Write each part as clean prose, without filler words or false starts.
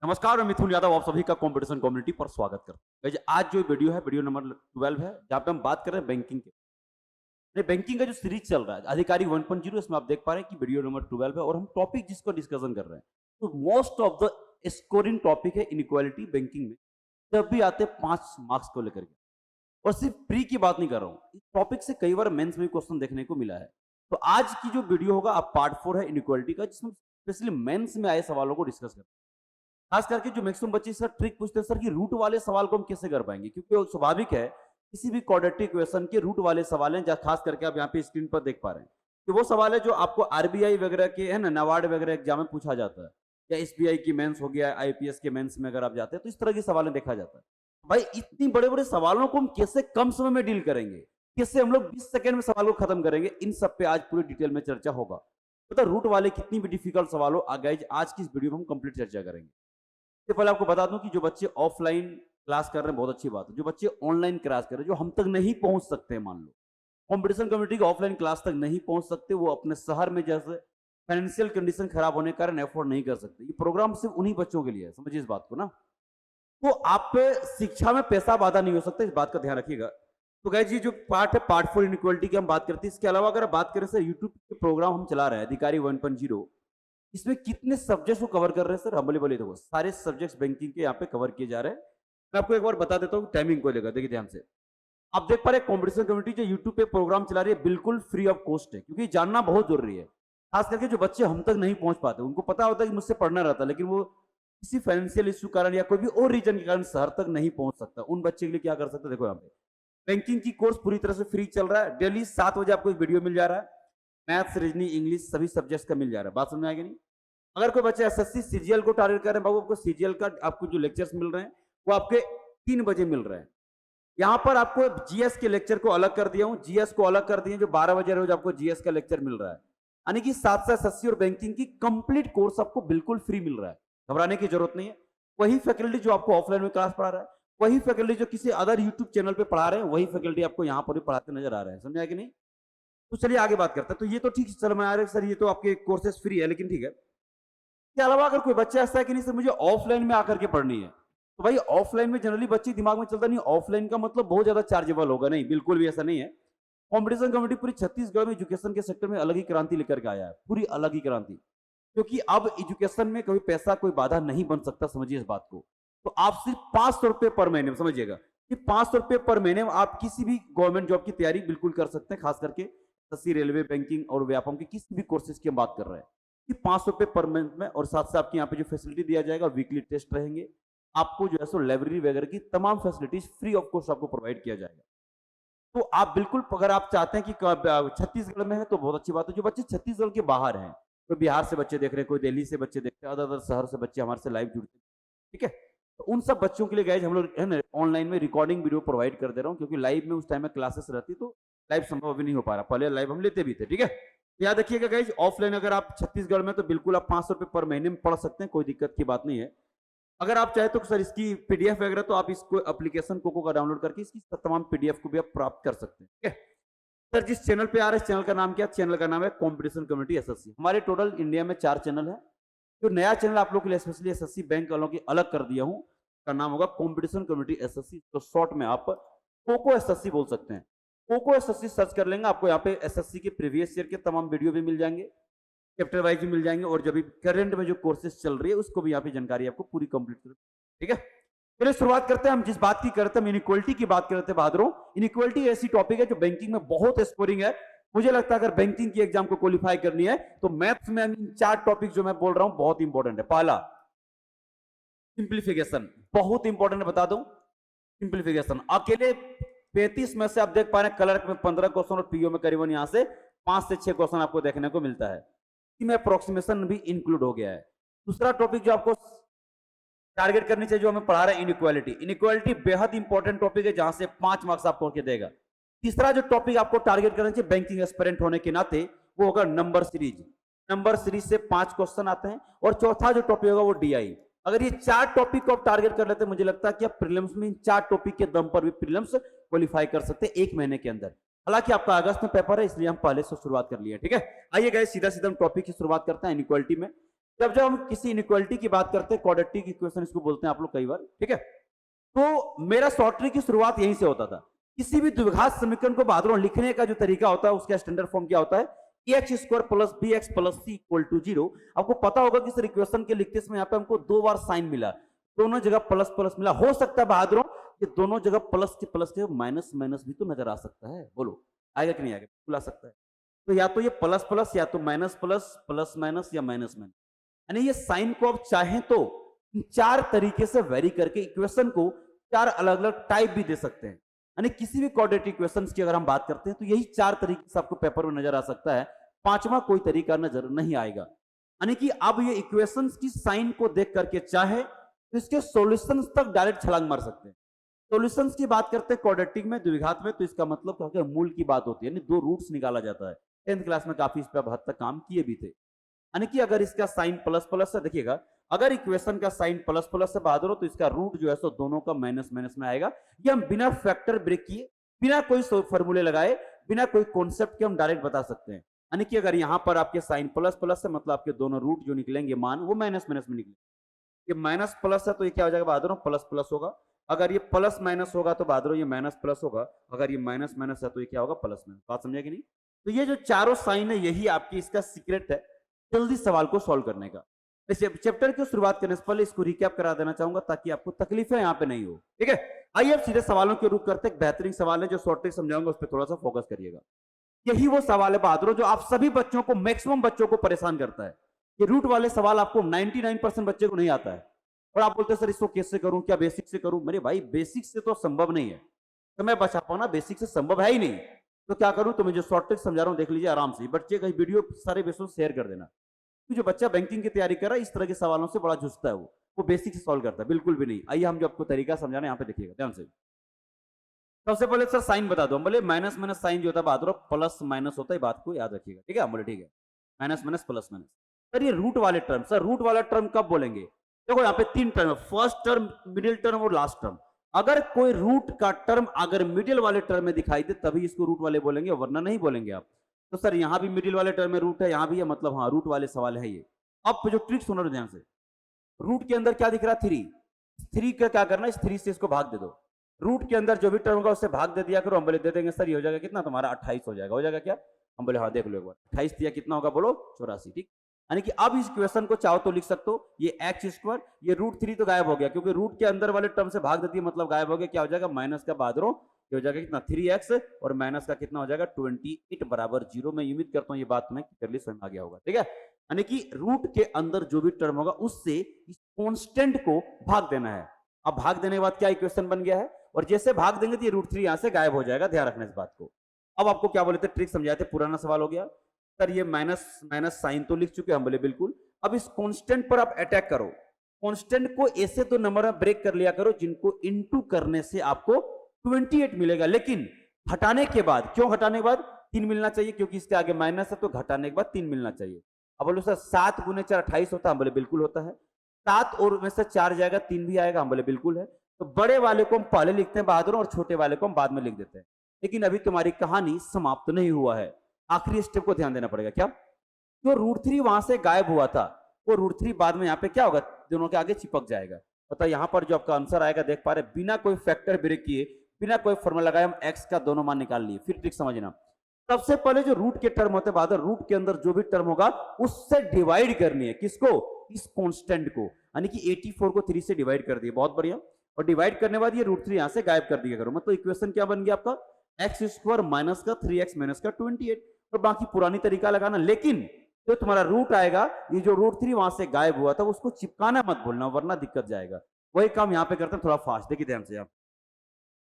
नमस्कार, मैं मिथुन यादव आप सभी का कंपटीशन कम्युनिटी पर स्वागत करता हूं। गाइस, आज जो वीडियो है वीडियो नंबर 12 है, जहां पे हम बात कर रहे हैं बैंकिंग के। ये बैंकिंग का जो सीरीज चल रहा है अधिकारी 1.0, इसमें आप देख पा रहे हैं कि वीडियो नंबर 12 है और हम टॉपिक जिसको डिस्कशन कर रहे हैं, तो most of the scoring topic है इनइक्वालिटी बैंकिंग में। जब भी आते हैं 5 मार्क्स को लेकर के, और सिर्फ प्री की बात नहीं कर रहा हूँ, इस टॉपिक से कई बार मेंस में क्वेश्चन देखने को मिला है। तो आज की जो वीडियो होगा आप पार्ट 4 है इनइक्वालिटी का, जिसमें स्पेशली मेंस में आए सवालों को डिस्कस करते हैं। खास करके जो मैक्सिमम बच्चे सर ट्रिक पूछते हैं, सर कि रूट वाले सवाल को हम कैसे कर पाएंगे, क्योंकि वो स्वाभाविक है किसी भी क्वाड्रेटिक इक्वेशन के रूट वाले सवाल हैं, खास करके आप यहाँ पे स्क्रीन पर देख पा रहे हैं कि वो सवाल है जो आपको आरबीआई वगैरह के है ना, नाबार्ड वगैरह एग्जाम में पूछा जाता है, या एसबीआई की मेंस हो गया, आईपीएस के मेंस में अगर आप जाते हैं तो इस तरह के सवाल देखा जाता है। भाई इतनी बड़े बड़े सवालों को हम कैसे कम समय में डील करेंगे, कैसे हम लोग 20 सेकंड में सवाल को खत्म करेंगे, इन सब पे आज पूरी डिटेल में चर्चा होगा। मतलब रूट वाले कितनी भी डिफिकल्ट सवाल हो, आज की इस वीडियो में हम कंप्लीट चर्चा करेंगे। इससे पहले आपको बता दूं कि जो बच्चे ऑफलाइन क्लास कर रहे हैं बहुत अच्छी बात है। जो बच्चे ऑनलाइन क्लास कर रहे हैं, जो हम तक नहीं पहुंच सकते, मान लो कंपटीशन कम्युनिटी की ऑफलाइन क्लास तक नहीं पहुंच सकते, वो अपने शहर में जैसे फाइनेंशियल कंडीशन खराब होने के कारण अफोर्ड नहीं कर सकते, ये प्रोग्राम सिर्फ उन्हीं बच्चों के लिए है, समझिए इस बात को ना। तो आप पे शिक्षा में पैसा बाधा नहीं हो सकता, इस बात का ध्यान रखिएगा। तो गाइस, ये जो पार्ट है पार्ट 4 इनइक्वालिटी की हम बात करते हैं। इसके अलावा अगर बात करें सर, यूट्यूब के प्रोग्राम हम चला रहे हैं अधिकारी 1.0, इसमें कितने सब्जेक्ट्स को कवर कर रहे हैं सर, हम बोले देखो सारे सब्जेक्ट्स बैंकिंग के यहाँ पे कवर किए जा रहे हैं। मैं आपको एक बार बता देता हूँ टाइमिंग को लेकर, देखिए ध्यान से। आप देख पा रहे हैं कंपटीशन कम्युनिटी जो यूट्यूब पे प्रोग्राम चला रही है, बिल्कुल फ्री ऑफ कॉस्ट है, क्योंकि जानना बहुत जरूरी है। खास करके जो बच्चे हम तक नहीं पहुंच पाते, उनको पता होता है कि मुझसे पढ़ना रहता है, लेकिन वो किसी फाइनेंशियल इश्यू कारण या कोई भी और रीजन के कारण शहर तक नहीं पहुंच सकता। उन बच्चे के लिए क्या कर सकते हैं, देखो यहाँ पे बैंकिंग की कोर्स पूरी तरह से फ्री चल रहा है। डेली 7 बजे आपको एक वीडियो मिल जा रहा है, मैथ्स, रीजनिंग, इंग्लिश सभी सब्जेक्ट्स का मिल जा रहा है। बात समझ में आएगी नहीं? अगर कोई बच्चा एसएससी सीजीएल को टारगेट कर रहे हैं, बाबू आपको सीजीएल का आपको जो लेक्चर्स मिल रहे हैं वो आपके 3 बजे मिल रहे हैं। यहाँ पर आपको जीएस के लेक्चर को अलग कर दिया हूँ, जीएस को अलग कर दिए, जो 12 बजे रोज आपको जीएस का लेक्चर मिल रहा है। यानी कि 7 से एसएससी और बैंकिंग की कंप्लीट कोर्स आपको बिल्कुल फ्री मिल रहा है, घबराने की जरूरत नहीं है। वही फैकल्टी जो आपको ऑफलाइन में क्लास पढ़ा रहा है, वही फैकल्टी जो किसी अदर यूट्यूब चैनल पे पढ़ा रहे हैं, वही फैकल्टी आपको यहाँ पर भी पढ़ाते नजर आ रहे हैं। समझा कि नहीं? तो चलिए आगे बात करते हैं। तो ये तो ठीक चलो मैं आ रहा सर, ये तो आपके कोर्सेस फ्री है, लेकिन ठीक है, इसके अलावा अगर कोई बच्चा ऐसा है कि नहीं सर मुझे ऑफलाइन में आकर के पढ़नी है, तो भाई ऑफलाइन में जनरली बच्चे दिमाग में चलता नहीं ऑफलाइन का मतलब बहुत ज्यादा चार्जेबल होगा, नहीं, बिल्कुल भी ऐसा नहीं है। कंपटीशन कमेटी पूरी छत्तीसगढ़ में एजुकेशन के सेक्टर में अलग ही क्रांति लेकर के आया है, पूरी अलग ही क्रांति, क्योंकि अब एजुकेशन में कभी पैसा कोई बाधा नहीं बन सकता, समझिए इस बात को। तो आप सिर्फ 500 रुपए पर महीने, समझिएगा कि 500 रुपए पर महीने में आप किसी भी गवर्नमेंट जॉब की तैयारी बिल्कुल कर सकते हैं। खास करके एसएससी, रेलवे, बैंकिंग और व्यापम के किसी भी कोर्सेज की हम बात कर रहे हैं कि 500 रुपए पर मंथ में, और साथ से आपके यहाँ पे जो फैसिलिटी दिया जाएगा, वीकली टेस्ट रहेंगे, आपको जो है सो लाइब्रेरी वगैरह की तमाम फैसिलिटीज फ्री ऑफ कॉस्ट आपको प्रोवाइड किया जाएगा। तो आप बिल्कुल, अगर आप चाहते हैं कि छत्तीसगढ़ में है तो बहुत अच्छी बात है। जो बच्चे छत्तीसगढ़ के बाहर हैं, कोई बिहार से बच्चे देख रहे हैं, कोई दिल्ली से बच्चे देख रहे हैं, अदर शहर से बच्चे हमारे से लाइव जुड़ते हैं, ठीक है, तो उन सब बच्चों के लिए गाइज हम लोग है ना ऑनलाइन में रिकॉर्डिंग वीडियो प्रोवाइड कर दे रहा हूँ, क्योंकि लाइव में उस टाइम में क्लासेस रहती तो लाइव संभव अभी नहीं हो पा रहा, पहले लाइव हम लेते भी थे, ठीक है। याद रखिएगा गाइज, ऑफलाइन अगर आप छत्तीसगढ़ में तो बिल्कुल आप 500 रुपए पर महीने में पढ़ सकते हैं, कोई दिक्कत की बात नहीं है। अगर आप चाहे तो सर इसकी पीडीएफ वगैरह, तो आप इसको एप्लीकेशन कोको का डाउनलोड करके इसकी तमाम पीडीएफ को भी आप प्राप्त कर सकते हैं, ठीक है। सर जिस चैनल पे आ रहे हैं, चैनल का नाम क्या? चैनल का नाम है कंपटीशन कम्युनिटी एसएससी। हमारे टोटल इंडिया में 4 चैनल है। जो नया चैनल आप लोग के लिए स्पेशली एसएससी बैंक वालों की अलग कर दिया हूं, का नाम होगा कंपटीशन कम्युनिटी एसएससी, तो शॉर्ट में आप कोको एसएससी बोल सकते हैं। कोको एसएससी सर्च कर लेंगे, आपको यहाँ पे एसएससी के प्रीवियस ईयर के तमाम वीडियो भी मिल जाएंगे, चैप्टर वाइज भी मिल जाएंगे, और जब भी करंट में जो कोर्सेज चल रही है उसको भी यहाँ पे जानकारी आपको पूरी कंप्लीट, ठीक है। चलिए शुरुआत करते हैं। हम जिस बात की करते हैं, इनइक्वालिटी की बात करते हैं बहादुरों। इनइक्वालिटी ऐसी टॉपिक है जो बैंकिंग में बहुत स्कोरिंग है। मुझे लगता है अगर बैंकिंग की एग्जाम को क्वालिफाई करनी है तो मैथ्स में इन 4 टॉपिक जो मैं बोल रहा हूं बहुत इंपॉर्टेंट है। पहला सिंप्लीफिकेशन, बहुत इंपॉर्टेंट है, बता दूं सिंप्लीफिकेशन। अकेले 35 में से आप देख पा रहे हैं क्लर्क में 15 क्वेश्चन और पीओ में करीबन यहां से 5 से 6 क्वेश्चन आपको देखने को मिलता है, इसमें अप्रोक्सीमेशन भी इंक्लूड हो गया है। दूसरा टॉपिक जो आपको टारगेट करनी चाहिए, जो हमें पढ़ा रहे हैं, इनइक्वालिटी। इनइक्वालिटी बेहद इंपॉर्टेंट टॉपिक है, जहां से 5 मार्क्स आपको के देगा। तीसरा जो टॉपिक आपको टारगेट करना चाहिए बैंकिंग एस्पिरेंट होने के नाते, वो होगा नंबर सीरीज। नंबर सीरीज से 5 क्वेश्चन आते हैं। और चौथा जो टॉपिक होगा वो डीआई। अगर ये 4 टॉपिक को आप टारगेट कर लेते हैं, मुझे लगता है कि आप प्रीलिम्स में इन 4 टॉपिक के दम पर भी प्रीलिम्स क्वालिफाई कर सकते हैं 1 महीने के अंदर। हालांकि आपका अगस्त में पेपर है, इसलिए हम पहले से शुरुआत कर लिए, ठीक है। आइए गाइस, सीधा सीधा हम टॉपिक की शुरुआत करते हैं इनइक्वालिटी में। जब जब हम किसी इनइक्वालिटी की बात करते हैं, क्वाड्रेटिक इक्वेशन इसको बोलते हैं आप लोग कई बार, ठीक है। तो मेरा शॉर्ट ट्रिक की शुरुआत यहीं से होता था। किसी भी द्विघात समीकरण को बहादुर लिखने का जो तरीका होता है उसका स्टैंडर्ड फॉर्म क्या होता है, x square plus b x plus c equal to 0। आपको पता होगा कि सर इक्वेशन के लिखते समय यहाँ पे हमको 2 बार साइन मिला, दोनों जगह प्लस प्लस मिला। हो सकता है बहादुरों कि दोनों जगह प्लस के माइनस माइनस भी तो नजर आ सकता है, बोलो आएगा कि नहीं आएगा, बिल्कुल आ सकता है। तो या तो ये प्लस प्लस या तो माइनस प्लस, प्लस माइनस या माइनस माइनस, यानी ये साइन को आप चाहें तो 4 तरीके से वेरी करके इक्वेशन को 4 अलग अलग टाइप भी दे सकते हैं। यानी किसी भी क्वाड्रेटिक इक्वेशंस की अगर हम बात करते हैं तो यही 4 तरीके से आपको पेपर में नजर आ सकता है, पांचवा कोई तरीका नजर नहीं आएगा। यानी कि अब ये इक्वेशंस की साइन को देख करके चाहे तो इसके सॉल्यूशंस तक डायरेक्ट छलांग मार सकते हैं। सॉल्यूशंस की बात करते हैं क्वाड्रेटिक में, द्विघात में, तो इसका मतलब क्या होता है, मूल की बात होती है, यानी 2 रूट्स निकाला जाता है। 10th क्लास में काफी इस पर हद तक काम किए भी थे। यानी कि अगर इसका साइन प्लस प्लस है, देखिएगा अगर इक्वेशन का साइन प्लस प्लस से बहादुर हो तो इसका रूट जो है सो दोनों का माइनस माइनस में आएगा। ये हम बिना फैक्टर ब्रेक किए, बिना कोई फॉर्मूले लगाए, बिना कोई कॉन्सेप्ट के हम डायरेक्ट बता सकते हैं। यानी कि अगर यहां पर आपके साइन प्लस प्लस है, मतलब आपके दोनों रूट जो निकलेंगे मान वो माइनस माइनस में निकलेंगे। ये माइनस प्लस है तो ये क्या हो जाएगा बहादुर, प्लस प्लस होगा। अगर ये प्लस माइनस होगा तो बहादुर ये माइनस प्लस होगा। अगर ये माइनस माइनस है तो ये क्या होगा, प्लस माइनस। बात समझे कि नहीं? तो ये जो चारों साइन है यही आपकी इसका सीक्रेट है जल्दी सवाल को सॉल्व करने का। चैप्टर की शुरुआत करने से पहले इसको रिकैप करा देना चाहूंगा ताकि आपको तकलीफें यहाँ पे नहीं हो, ठीक है। आइए अब सीधे सवालों के रुख करते हैं। बेहतरीन सवाल है जो शॉर्ट ट्रिक समझाऊंगा, उस पर थोड़ा सा फोकस करिएगा। यही वो सवाल है बहादुर जो आप सभी बच्चों को, मैक्सिमम बच्चों को परेशान करता है। ये रूट वाले सवाल आपको 99% बच्चे को नहीं आता है और आप बोलते हैं सर इसको कैसे करूं, क्या बेसिक से करूं? मेरे भाई बेसिक से तो संभव नहीं है, समय बचा पाना बेसिक से संभव है ही नहीं। तो क्या करूं, तो मैं जो शॉर्ट ट्रिक समझा रहा हूं देख लीजिए आराम से। बच्चे का वीडियो सारे बेसों शेयर कर देना। जो बच्चा बैंकिंग की तैयारी कर रहा है इस तरह के सवालों से बड़ा झुकता है, वो बेसिक से सॉल्व करता है, बिल्कुल भी नहीं। आइए हम जो आपको तरीका समझा रहे हैं यहाँ पे देखिएगा ध्यान से। सबसे पहले सर साइन बता दो। हम बोले माइनस माइनस साइन जो होता है बहादुर प्लस माइनस होता है, बात को याद रखिएगा, ठीक है। हम बोले ठीक है, minus minus plus minus. Sir ये रूट वाले टर्म, सर रूट वाला टर्म कब बोलेंगे? देखो यहाँ पे 3 टर्म है, फर्स्ट टर्म, मिडिल टर्म और लास्ट टर्म। अगर कोई रूट का टर्म अगर मिडिल वाले टर्म में दिखाई दे तभी इसको रूट वाले बोलेंगे, वरना नहीं बोलेंगे आप। तो सर यहाँ भी मिडिल वाले टर्म में रूट है, यहाँ भी है, मतलब हाँ रूट वाले सवाल है ये। अब जो ट्रिक सुनो ध्यान से, रूट के अंदर क्या दिख रहा है, 3 का क्या करना है, इस 3 से इसको भाग दे दो। रूट के अंदर जो भी टर्म होगा उससे भाग दे दिया करो। हम बोले दे देंगे सर ये हो जाएगा कितना तुम्हारा 28 हो जाएगा। हो जाएगा क्या? हम बोले हाँ देख लो एक बार, 28 दिया कितना होगा बोलो, 84, ठीक। यानी कि अब इस क्वेश्चन को चाहो तो लिख सकते हो, ये एक्स स्क्वायर, ये रूट 3 तो गायब हो गया क्योंकि रूट के अंदर वाले टर्म से भाग देती है, मतलब गायब हो गया। क्या हो जाएगा, माइनस का बहादुरों ये हो जाएगा कितना, 3x और माइनस का कितना हो जाएगा 28 बराबर 0। मैं उम्मीद करता हूँ ये बात तुम्हें क्लियरली समझ आ गया होगा, ठीक है। यानी कि रूट के अंदर जो भी टर्म होगा उससे इस कांस्टेंट को भाग देना है। अब भाग देने के बाद क्या इक्वेशन बन गया है, और जैसे भाग देंगे तो ये रूट 3 यहां से गायब हो जाएगा, ध्यान रखना इस बात को। अब आपको क्या बोले थे, ट्रिक समझाए थे, पुराना सवाल हो गया। सर ये माइनस माइनस साइन तो लिख चुके हम, बोले बिल्कुल। अब इस कांस्टेंट पर आप अटैक करो। कांस्टेंट को ऐसे तो नंबर में ब्रेक कर लिया करो जिनको इनटू करने से आपको 28 मिलेगा, लेकिन घटाने के बाद, क्यों घटाने के बाद 3 मिलना चाहिए, क्योंकि इसके आगे माइनस है तो घटाने के बाद 3 मिलना चाहिए। अब बोलो सर 7 गुने 4 28 होता है, हम बोले बिल्कुल होता है। 7 और में से 4 जाएगा 3 भी आएगा, हम बोले बिल्कुल है। तो बड़े वाले को हम पहले लिखते हैं बहादुर और छोटे वाले को हम बाद में लिख देते हैं। लेकिन अभी तुम्हारी कहानी समाप्त नहीं हुआ है, आखिरी स्टेप को ध्यान देना पड़ेगा। क्या? जो रूट 3 वहां से गायब हुआ था वो रूट 3 बाद में यहाँ पे क्या होगा, दोनों के आगे चिपक जाएगा। पता यहाँ पर जो आपका आंसर आएगा देख पा रहे, बिना कोई फैक्टर ब्रेक किए, बिना कोई फॉर्मूला लगाए हम एक्स का दोनों मान निकाल लिए। फिर ट्रिक समझना, सबसे पहले जो रूट के टर्म होते हैं बहादुर, रूट के अंदर जो भी टर्म होगा उससे डिवाइड करनी है। किसको? इस कांस्टेंट को। यानी कि 84 को 3 से डिवाइड कर दिए, बहुत बढ़िया। और डिवाइड करने बाद ये रूट 3 यहां से गायब कर दिया करो, मतलब इक्वेशन क्या बन गया आपका, एक्स स्क्वायर माइनस का 3x माइनस का 28। और बाकी पुरानी तरीका लगाना, लेकिन जो तुम्हारा रूट आएगा, ये जो रूट 3 वहां से गायब हुआ था उसको चिपकाना मत भूलना, वरना दिक्कत जाएगा। वही काम यहाँ पे करते हैं थोड़ा फास्ट, देखिए ध्यान से। आप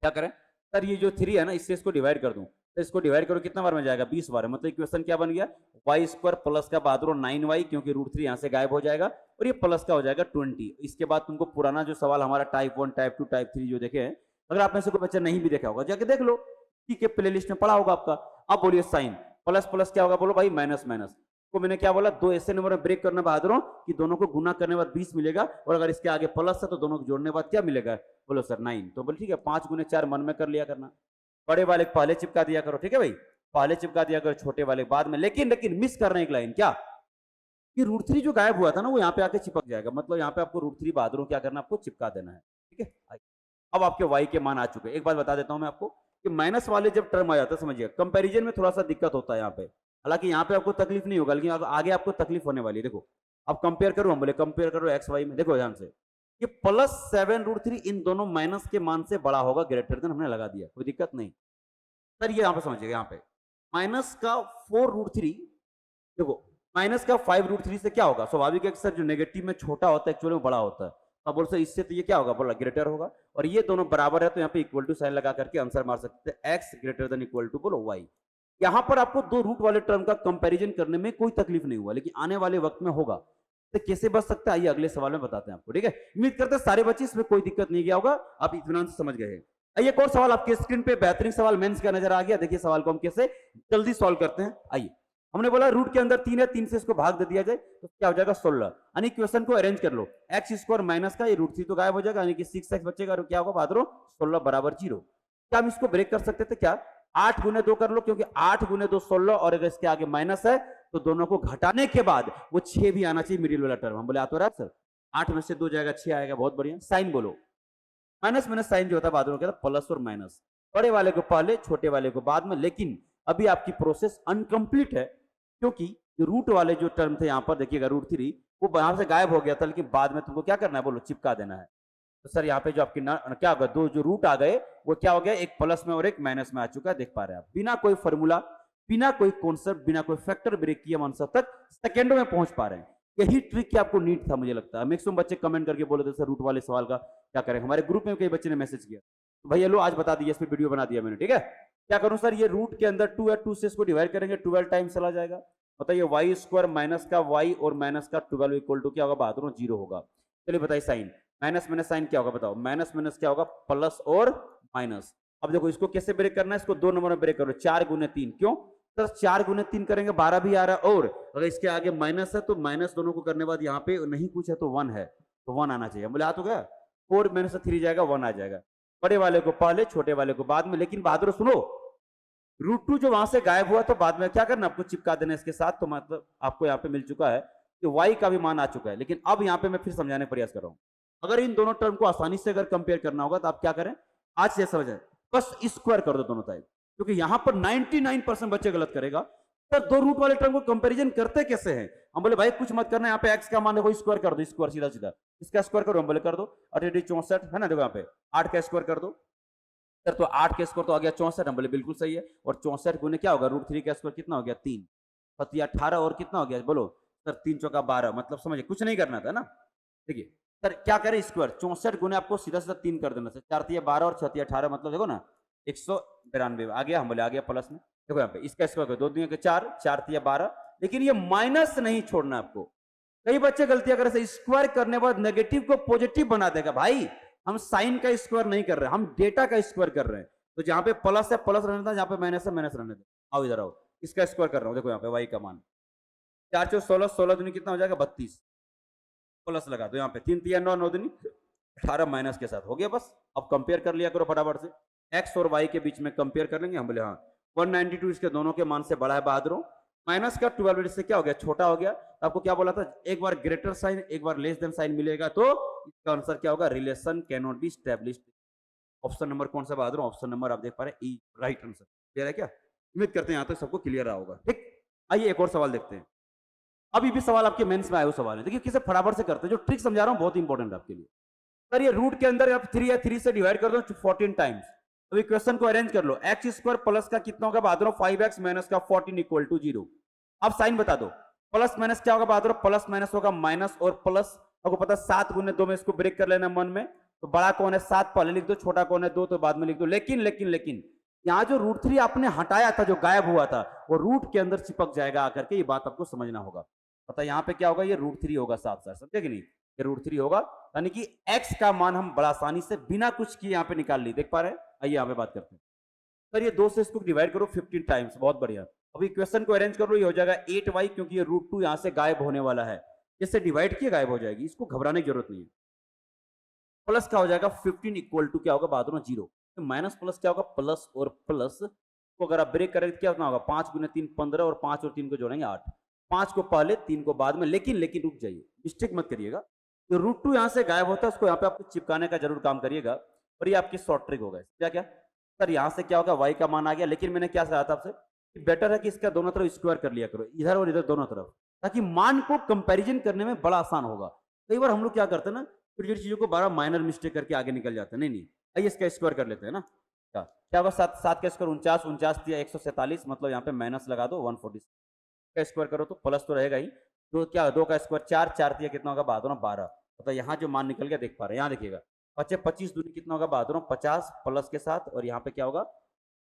क्या करें, सर ये जो 3 है ना इससे इसको डिवाइड कर दूं, तो इसको डिवाइड करो कितना बार में जाएगा, 20 बार। मतलब इक्वेशन क्या बन गया, वाई स्क्वायर प्लस का बहादुर 9y, क्योंकि रूट 3 यहां से गायब हो जाएगा, और ये प्लस का हो जाएगा 20। इसके बाद तुमको पुराना जो सवाल हमारा टाइप 1 टाइप 2 टाइप 3 जो देखे हैं, अगर आप में से कोई बच्चा नहीं भी देखा होगा जाके देख लो, ठीक है, प्ले लिस्ट में पड़ा होगा आपका। अब बोलिए साइन प्लस प्लस क्या होगा, बोलो भाई माइनस माइनस को मैंने क्या बोला, 2 ऐसे नंबर में ब्रेक करना बहादुरों कि दोनों को गुना करने के बाद 20 मिलेगा, और अगर इसके आगे प्लस है तो दोनों को जोड़ने के बाद क्या मिलेगा, बोलो सर 9। तो बोले ठीक है, 5 गुने 4 मन में कर लिया करना। बड़े वाले पहले चिपका दिया करो, ठीक है भाई, पहले चिपका दिया करो, छोटे वाले बाद में। लेकिन मिस कर रहे हैं एक लाइन, क्या कि √3 जो गायब हुआ था ना वो यहाँ पे आके चिपक जाएगा, मतलब यहाँ पे आपको √3 बहादुरों क्या करना है, आपको चिपका देना है। ठीक है, आइए। अब आपके y के मान आ चुके हैं। एक बात बता देता हूं मैं आपको कि माइनस वाले जब टर्म आ जाता है, समझिए कंपैरिजन में थोड़ा सा दिक्कत होता है यहाँ पे। हालांकि यहाँ पे आपको तकलीफ नहीं होगा, लेकिन आगे आपको तकलीफ होने वाली है। देखो अब कंपेयर करो, हम बोले कंपेयर करो एक्स वाई में, देखो ध्यान से ये +7√3 इन दोनों माइनस के मान से बड़ा होगा, ग्रेटर देन हमने लगा दिया, कोई दिक्कत नहीं। सर ये यहाँ पे समझिएगा, यहाँ पे माइनस का 4√3, देखो माइनस का 5√3 से क्या होगा, स्वाभाविक है कि सर जो नेगेटिव में छोटा होता है एक्चुअली में बड़ा होता है। अब बोल से इससे तो ये क्या होगा, बोला ग्रेटर होगा, और ये दोनों बराबर है तो यहाँ पे इक्वल टू साइन लगा करके आंसर मार सकते हैं, x greater than equal to बोलो वाई। यहाँ पर आपको दो रूट वाले टर्म का कंपैरिजन करने में कोई तकलीफ नहीं हुआ, लेकिन आने वाले वक्त में होगा। तो कैसे बच सकता है, आइए अगले सवाल में बताते हैं आपको। ठीक है, उम्मीद करते हैं सारे बच्चे इसमें कोई दिक्कत नहीं गया होगा, आप इत्मीनान से समझ गए हैं। आइए एक और सवाल आपके स्क्रीन पे बेहतरीन सवाल मेंस का नजर आ गया। देखिए सवाल को हम कैसे जल्दी सॉल्व करते हैं। आइए, हमने बोला रूट के अंदर 3 है, 3 से इसको भाग दे दिया जाए तो क्या हो जाएगा 16। यानी क्वेश्चन को अरेंज कर लो, एक्स स्क्वायर माइनस का ये √3 तो गायब हो जाएगा, यानी कि 6x बचेगा, और क्या होगा बहादुरों 16 बराबर 0। क्या हम इसको ब्रेक कर सकते थे क्या, 8 गुने 2 कर लो, क्योंकि 8 गुने 2 16, और अगर इसके आगे माइनस है तो दोनों को घटाने के बाद वो 6 भी आना चाहिए मिडिल वाला टर्म। हम बोले आ तो रहा सर, 8 में से 2 जाएगा 6 आएगा, बहुत बढ़िया। साइन बोलो, माइनस माइनस साइन जो होता है बहादुरों क्या, प्लस और माइनस, बड़े वाले को पहले छोटे वाले को बाद में। लेकिन अभी आपकी प्रोसेस अनकंप्लीट है, क्योंकि रूट वाले जो टर्म थे यहाँ पर देखिएगा √3 वो यहां से गायब हो गया था, लेकिन बाद में तुमको क्या करना है बोलो, चिपका देना है। तो सर यहाँ पे जो आपकी क्या होगा, दो जो रूट आ गए वो क्या हो गया, एक प्लस में और एक माइनस में आ चुका है, देख पा रहे हैं आप। बिना कोई फॉर्मूला, बिना कोई कॉन्सेप्ट, बिना कोई फैक्टर ब्रेक किए हम आंसर तक सेकेंडों में पहुंच पा रहे हैं। यही ट्रिक की आपको नीड था मुझे लगता है। मैक्सिमम बच्चे कमेंट करके बोले थे सर रूट वाले सवाल का क्या करें, हमारे ग्रुप में कई बच्चे ने मैसेज किया, तो भैया लो आज बता दिया, इस पर वीडियो बना दिया मैंने। ठीक है, क्या करूं सर, ये रूट के अंदर 2 है, 2 से इसको डिवाइड करेंगे, 12 टाइम्स चला जाएगा। बताइए वाई स्क्वायर माइनस का वाई और माइनस का 12 इक्वल टू क्या होगा बहादुरों 0 होगा। चलिए बताइए साइन, माइनस माइनस साइन क्या होगा बताओ, माइनस माइनस क्या होगा प्लस और माइनस। अब देखो इसको कैसे ब्रेक करना है, इसको 2 नंबर में ब्रेक करो, 4 गुने 3, क्यों सर 4 गुने 3 करेंगे 12 भी आ रहा है, और अगर इसके आगे माइनस है तो माइनस दोनों को करने बाद यहाँ पे नहीं कुछ है तो 1 है, तो 1 आना चाहिए। बोले आ तो गया, 4 माइनस 3 जाएगा 1 आ जाएगा, बड़े वाले को पहले छोटे वाले को बाद में। लेकिन बहादुर सुनो, √2 जो वहां से गायब हुआ तो बाद में क्या करना, आपको चिपका देना इसके साथ, तो मतलब आपको यहाँ पे मिल चुका है कि y का भी मान आ चुका है। लेकिन अब यहाँ पे मैं फिर समझाने का प्रयास कर रहा हूँ, अगर इन दोनों टर्म को आसानी से अगर कंपेयर करना होगा तो आप क्या करें, आज से समझ आए, बस स्क्वायर कर दो दोनों साइड, क्योंकि यहाँ पर 99% बच्चे गलत करेगा। तो दो रूट वाले टर्म को कंपैरिजन करते कैसे हैं, हम बोले भाई कुछ मत करना, यहाँ पे x का मान देखो स्क्वायर कर दो, स्क्वायर सीधा सीधा, इसका स्क्वायर करो, हम बोले कर दो, 64 है ना, देखो यहाँ पे 8 का स्क्वायर कर दो सर, तो 8 का स्क्वायर तो आ गया 64, हम बोले बिल्कुल सही है, और 64 गुने क्या होगा √3 का स्क्वायर कितना हो गया 3, 18 और कितना हो गया बोलो सर, 3 चौका 12, मतलब समझिए कुछ नहीं करना था ना। देखिए सर क्या करें, स्क्वायर 64 गुने आपको सीधा सीधा 3 कर देना सर, 4 तिया 12 और 6 तिया 18, मतलब देखो ना 192 आ गया, हम बोले आ गया प्लस में। देखो यहाँ पे इसका स्क्वायर करो, 2 दूनी के 4, 4 तिया 12, लेकिन ये माइनस नहीं छोड़ना आपको। कई बच्चे गलतियां कर, स्क्वायर करने बाद नेगेटिव को पॉजिटिव बना देगा। भाई हम साइन का स्क्वायर नहीं कर रहे, हम डेटा का स्क्वायर कर रहे हैं, तो जहां पे प्लस है प्लस रहने था, जहां पे माइनस है माइनस रहने दो। आओ इधर आओ, इसका स्क्वायर कर रहा हूं, देखो यहाँ पे वाई का मान 4 चौ 16, 16 दूनी कितना हो जाएगा 32, प्लस लगा दो यहाँ पे 3 तिया 9, 9 दूनी 18 माइनस के साथ हो गया बस। अब कंपेयर कर लिया करो फटाफट से, एक्स और वाई के बीच में कंपेयर कर लेंगे, हम बोले हाँ 192 इसके दोनों के मान से बड़ा है बहादुरों, माइनस का 12 से क्या हो गया छोटा हो गया। तो आपको क्या बोला था, एक बार ग्रेटर साइन एक बार लेस देन साइन मिलेगा तो इसका आंसर क्या होगा, relation can not be established. Option number कौन सा बहादुर, ऑप्शन नंबर आप देख पा रहे हैं ई, राइट आंसर। क्लियर है क्या, उम्मीद करते हैं यहां तक सबको क्लियर रहा होगा। ठीक, आइए एक और सवाल देखते हैं। अभी भी सवाल आपके मेंस में आए हुए सवाल है, देखिए किसे फटाफट से करते हैं, जो ट्रिक समझा रहा हूं बहुत इंपॉर्टेंट है आपके लिए। सर ये रूट के अंदर आप 3 या 3 से डिवाइड कर दो 14 टाइम्स, तो इक्वेशन को अरेंज कर लो, एक्स स्क्वायर प्लस का कितना होगा बहादुर 5x माइनस का 14 इक्वल टू 0। अब साइन बता दो, प्लस माइनस क्या होगा बहादुर, प्लस माइनस होगा माइनस और प्लस, आपको पता 7 गुने 2 में इसको ब्रेक कर लेना मन में, तो बड़ा कौन है 7 पहले लिख दो, छोटा कौन है 2 तो बाद में लिख दो। लेकिन लेकिन लेकिन यहाँ जो √3 आपने हटाया था, जो गायब हुआ था, वो रूट के अंदर चिपक जाएगा आकर के, ये बात आपको समझना होगा। पता यहाँ पे क्या होगा, ये √3 होगा साथ साथ, समझे कि नहीं, ये √3 होगा, यानी कि x का मान हम बड़ा आसानी से बिना कुछ किए यहाँ पे निकाल ली, देख पा रहे हैं। आइए यहाँ पे बात करते हैं। सर ये 2 से इसको डिवाइड करो 15 टाइम्स, बहुत बढ़िया। अब इक्वेशन को अरेंज कर लो, ये हो जाएगा 8y, क्योंकि ये √2 यहाँ से गायब होने वाला है, जैसे डिवाइड किए गायब हो जाएगी, इसको घबराने की जरूरत नहीं है। प्लस क्या हो जाएगा 15 इक्वल टू क्या होगा बहादुर 0, तो माइनस प्लस क्या होगा प्लस, और प्लस को अगर आप ब्रेक करेंगे तो क्या होगा 5 गुने 3 15, और 5 और 3 को जोड़ेंगे 8, 5 को पहले 3 को बाद में, लेकिन रुक जाइए, मिस्टेक मत करिएगा। तो √2 यहाँ से गायब होता है, उसको यहाँ पे आपको चिपकाने का जरूर काम करिएगा, और ये आपकी शॉर्ट ट्रिक होगा। क्या सर यहाँ से क्या होगा, y का मान आ गया, लेकिन मैंने क्या कहा था आपसे कि बेटर है कि इसका दोनों तरफ स्क्वायर कर लिया करो, इधर और इधर दोनों तरफ, ताकि मान को कंपैरिजन करने में बड़ा आसान होगा। कई बार हम लोग क्या करते हैं ना, छोटी छोटी चीजों को बड़ा माइनर मिस्टेक करके आगे निकल जाते हैं। नहीं, आइए इसका स्क्वायर कर लेते हैं ना। क्या होगा, 7 का स्क्वायर 49 दिया 147, मतलब यहाँ पे माइनस लगा दो 146 का स्क्वायर करो तो प्लस तो रहेगा ही। तो क्या 2 का स्क्वायर 4 दिया कितना होगा, बहादुर 12। मतलब यहाँ जो मान निकल गया देख पा रहे हैं, यहाँ देखिएगा 25 दूनी कितना होगा, बहादुर 50 प्लस के साथ, और यहाँ पे क्या होगा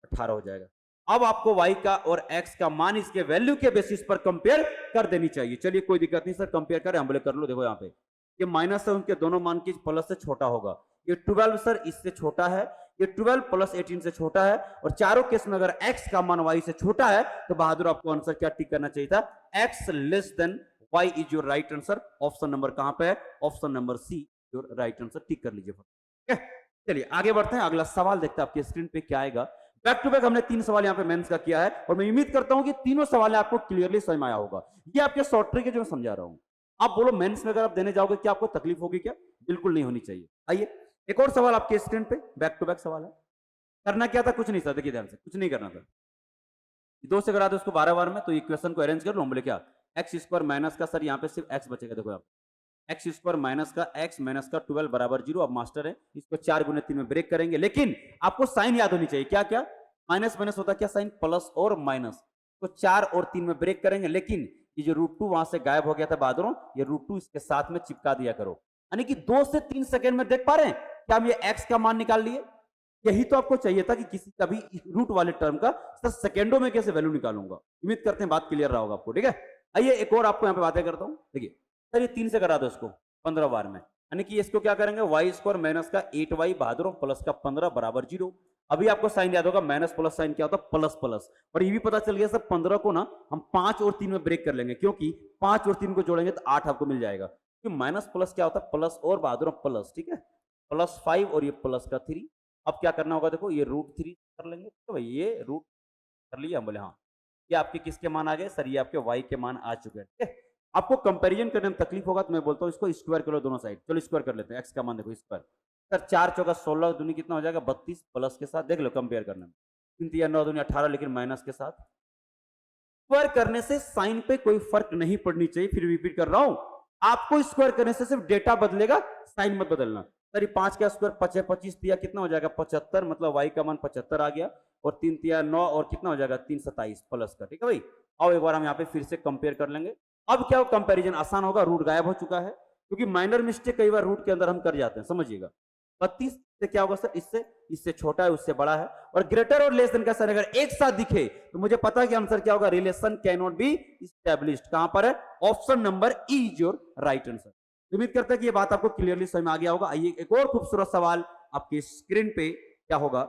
18 हो जाएगा। अब आपको y का और x का मान इसके वैल्यू के बेसिस पर कंपेयर कर देनी चाहिए। चलिए कोई दिक्कत नहीं सर, कंपेयर करें, हम बोले कर लो। देखो यहाँ पे ये माइनस है, उनके दोनों मान की प्लस से छोटा होगा। ये 12 सर इससे छोटा है, ये 12 प्लस 18 से छोटा है, और चारों केस में अगर x का मान y से छोटा है तो बहादुर आपको आंसर क्या टिक करना चाहिए था, x less than y is your right answer. Option number कहां पे है, option number C your right answer, tick कर लीजिए। ठीक है, चलिए आगे बढ़ते हैं, अगला सवाल देखते हैं आपकी स्क्रीन पे क्या आएगा। बैक टू बैक हमने 3 सवाल यहाँ पे मेंस का किया है, और मैं उम्मीद करता हूं कि तीनों सवाल आपको क्लियरली समझ में आया होगा। ये आपके शॉर्ट ट्रिक है जो मैं समझा रहा हूं। आप बोलो मेंस में अगर आप देने जाओगे क्या आपको तकलीफ होगी क्या, बिल्कुल नहीं होनी चाहिए। आइए एक और सवाल आपके स्क्रीन पे, बैक टू बैक सवाल है। करना क्या था, कुछ नहीं था, देखिए ध्यान से, कुछ नहीं करना था। 2 से करा दो उसको 12 बार में, तो इक्वेशन को अरेंज कर लो। हम बोले क्या, एक्स स्क्वायर माइनस का सर यहाँ पे सिर्फ एक्स बचेगा। देखो आप एक्स स्क्वायर माइनस का एक्स माइनस का 12 बराबर 0। अब मास्टर है, इसको 4 गुने 3 में ब्रेक करेंगे, लेकिन आपको साइन याद होनी चाहिए। क्या क्या, माइनस माइनस होता क्या साइन, प्लस और माइनस। तो 4 और 3 में ब्रेक करेंगे, लेकिन ये जो √2 वहां से गायब हो गया था बहादुरों, ये √2 इसके साथ में चिपका दिया करो। यानी कि 2 से 3 सेकंड में देख पा रहे हैं क्या हम ये एक्स का मान निकाल लिए। यही तो आपको चाहिए था कि किसी का भी रूट वाले टर्म का सर सेकेंडों में कैसे वैल्यू निकालूंगा। उम्मीद करते हैं बात क्लियर रहा होगा आपको। ठीक है, आइए एक और आपको यहाँ पे बातें करता हूँ। देखिए सर ये 3 से करा दो इसको 15 बार में, यानी कि इसको क्या करेंगे, वाई स्क्वायर माइनस का 8y बहादुरों प्लस का 15 बराबर 0। अभी आपको साइन याद होगा, माइनस प्लस साइन क्या होता है, प्लस प्लस। और ये भी पता चल गया सर 15 को ना हम 5 और 3 में ब्रेक कर लेंगे, क्योंकि 5 और 3 को जोड़ेंगे तो 8 आपको मिल जाएगा। क्योंकि माइनस प्लस क्या होता है, प्लस और बहादुरों प्लस। ठीक है, प्लस 5 और ये प्लस का 3। अब क्या करना होगा, देखो ये √3 कर लेंगे। तो भाई ये रूट कर लिया, हम बोले हाँ। ये आपके किसके मान आ गए सर, ये आपके y के मान आ चुके हैं। ठीक है, आपको कंपैरिजन करने में तकलीफ होगा तो मैं बोलता हूँ इसको स्क्वायर करो दोनों साइड। चलो स्क्वायर कर लेते हैं, x का मान देखो स्क्वायर। सर 4 चौका 16 दूनी कितना हो जाएगा 32 प्लस के साथ, देख लो कंपेयर करने में 3 3 9 दूनी 18, लेकिन माइनस के साथ। स्क्वायर करने से साइन पे कोई फर्क नहीं पड़नी चाहिए। फिर रिपीट कर रहा हूं, आपको स्क्वायर करने से सिर्फ डेटा बदलेगा, साइन मत बदलना। सर 5 का स्क्वायर 25 दिया कितना हो जाएगा 75, मतलब y का मान 75 आ गया, और 3 3 9 और कितना हो जाएगा 3 27 प्लस का। ठीक है भाई, आओ एक बार हम यहाँ पे फिर से कंपेयर कर लेंगे। अब क्या कंपैरिजन आसान होगा, रूट गायब हो चुका है, क्योंकि माइनर मिस्टेक कई बार रूट के अंदर हम कर जाते हैं, समझिएगा। 32 से क्या होगा सर, इससे छोटा है, उससे बड़ा है, और ग्रेटर और लेस देन का सर अगर एक साथ दिखे तो मुझे पता है कि आंसर क्या होगा, relation can not be established. कहां पर है, option number E is your right answer. उम्मीद करते हैं कि ये बात आपको क्लियरली समझ में आ गया होगा। आइए एक और खूबसूरत सवाल आपकी स्क्रीन पे क्या होगा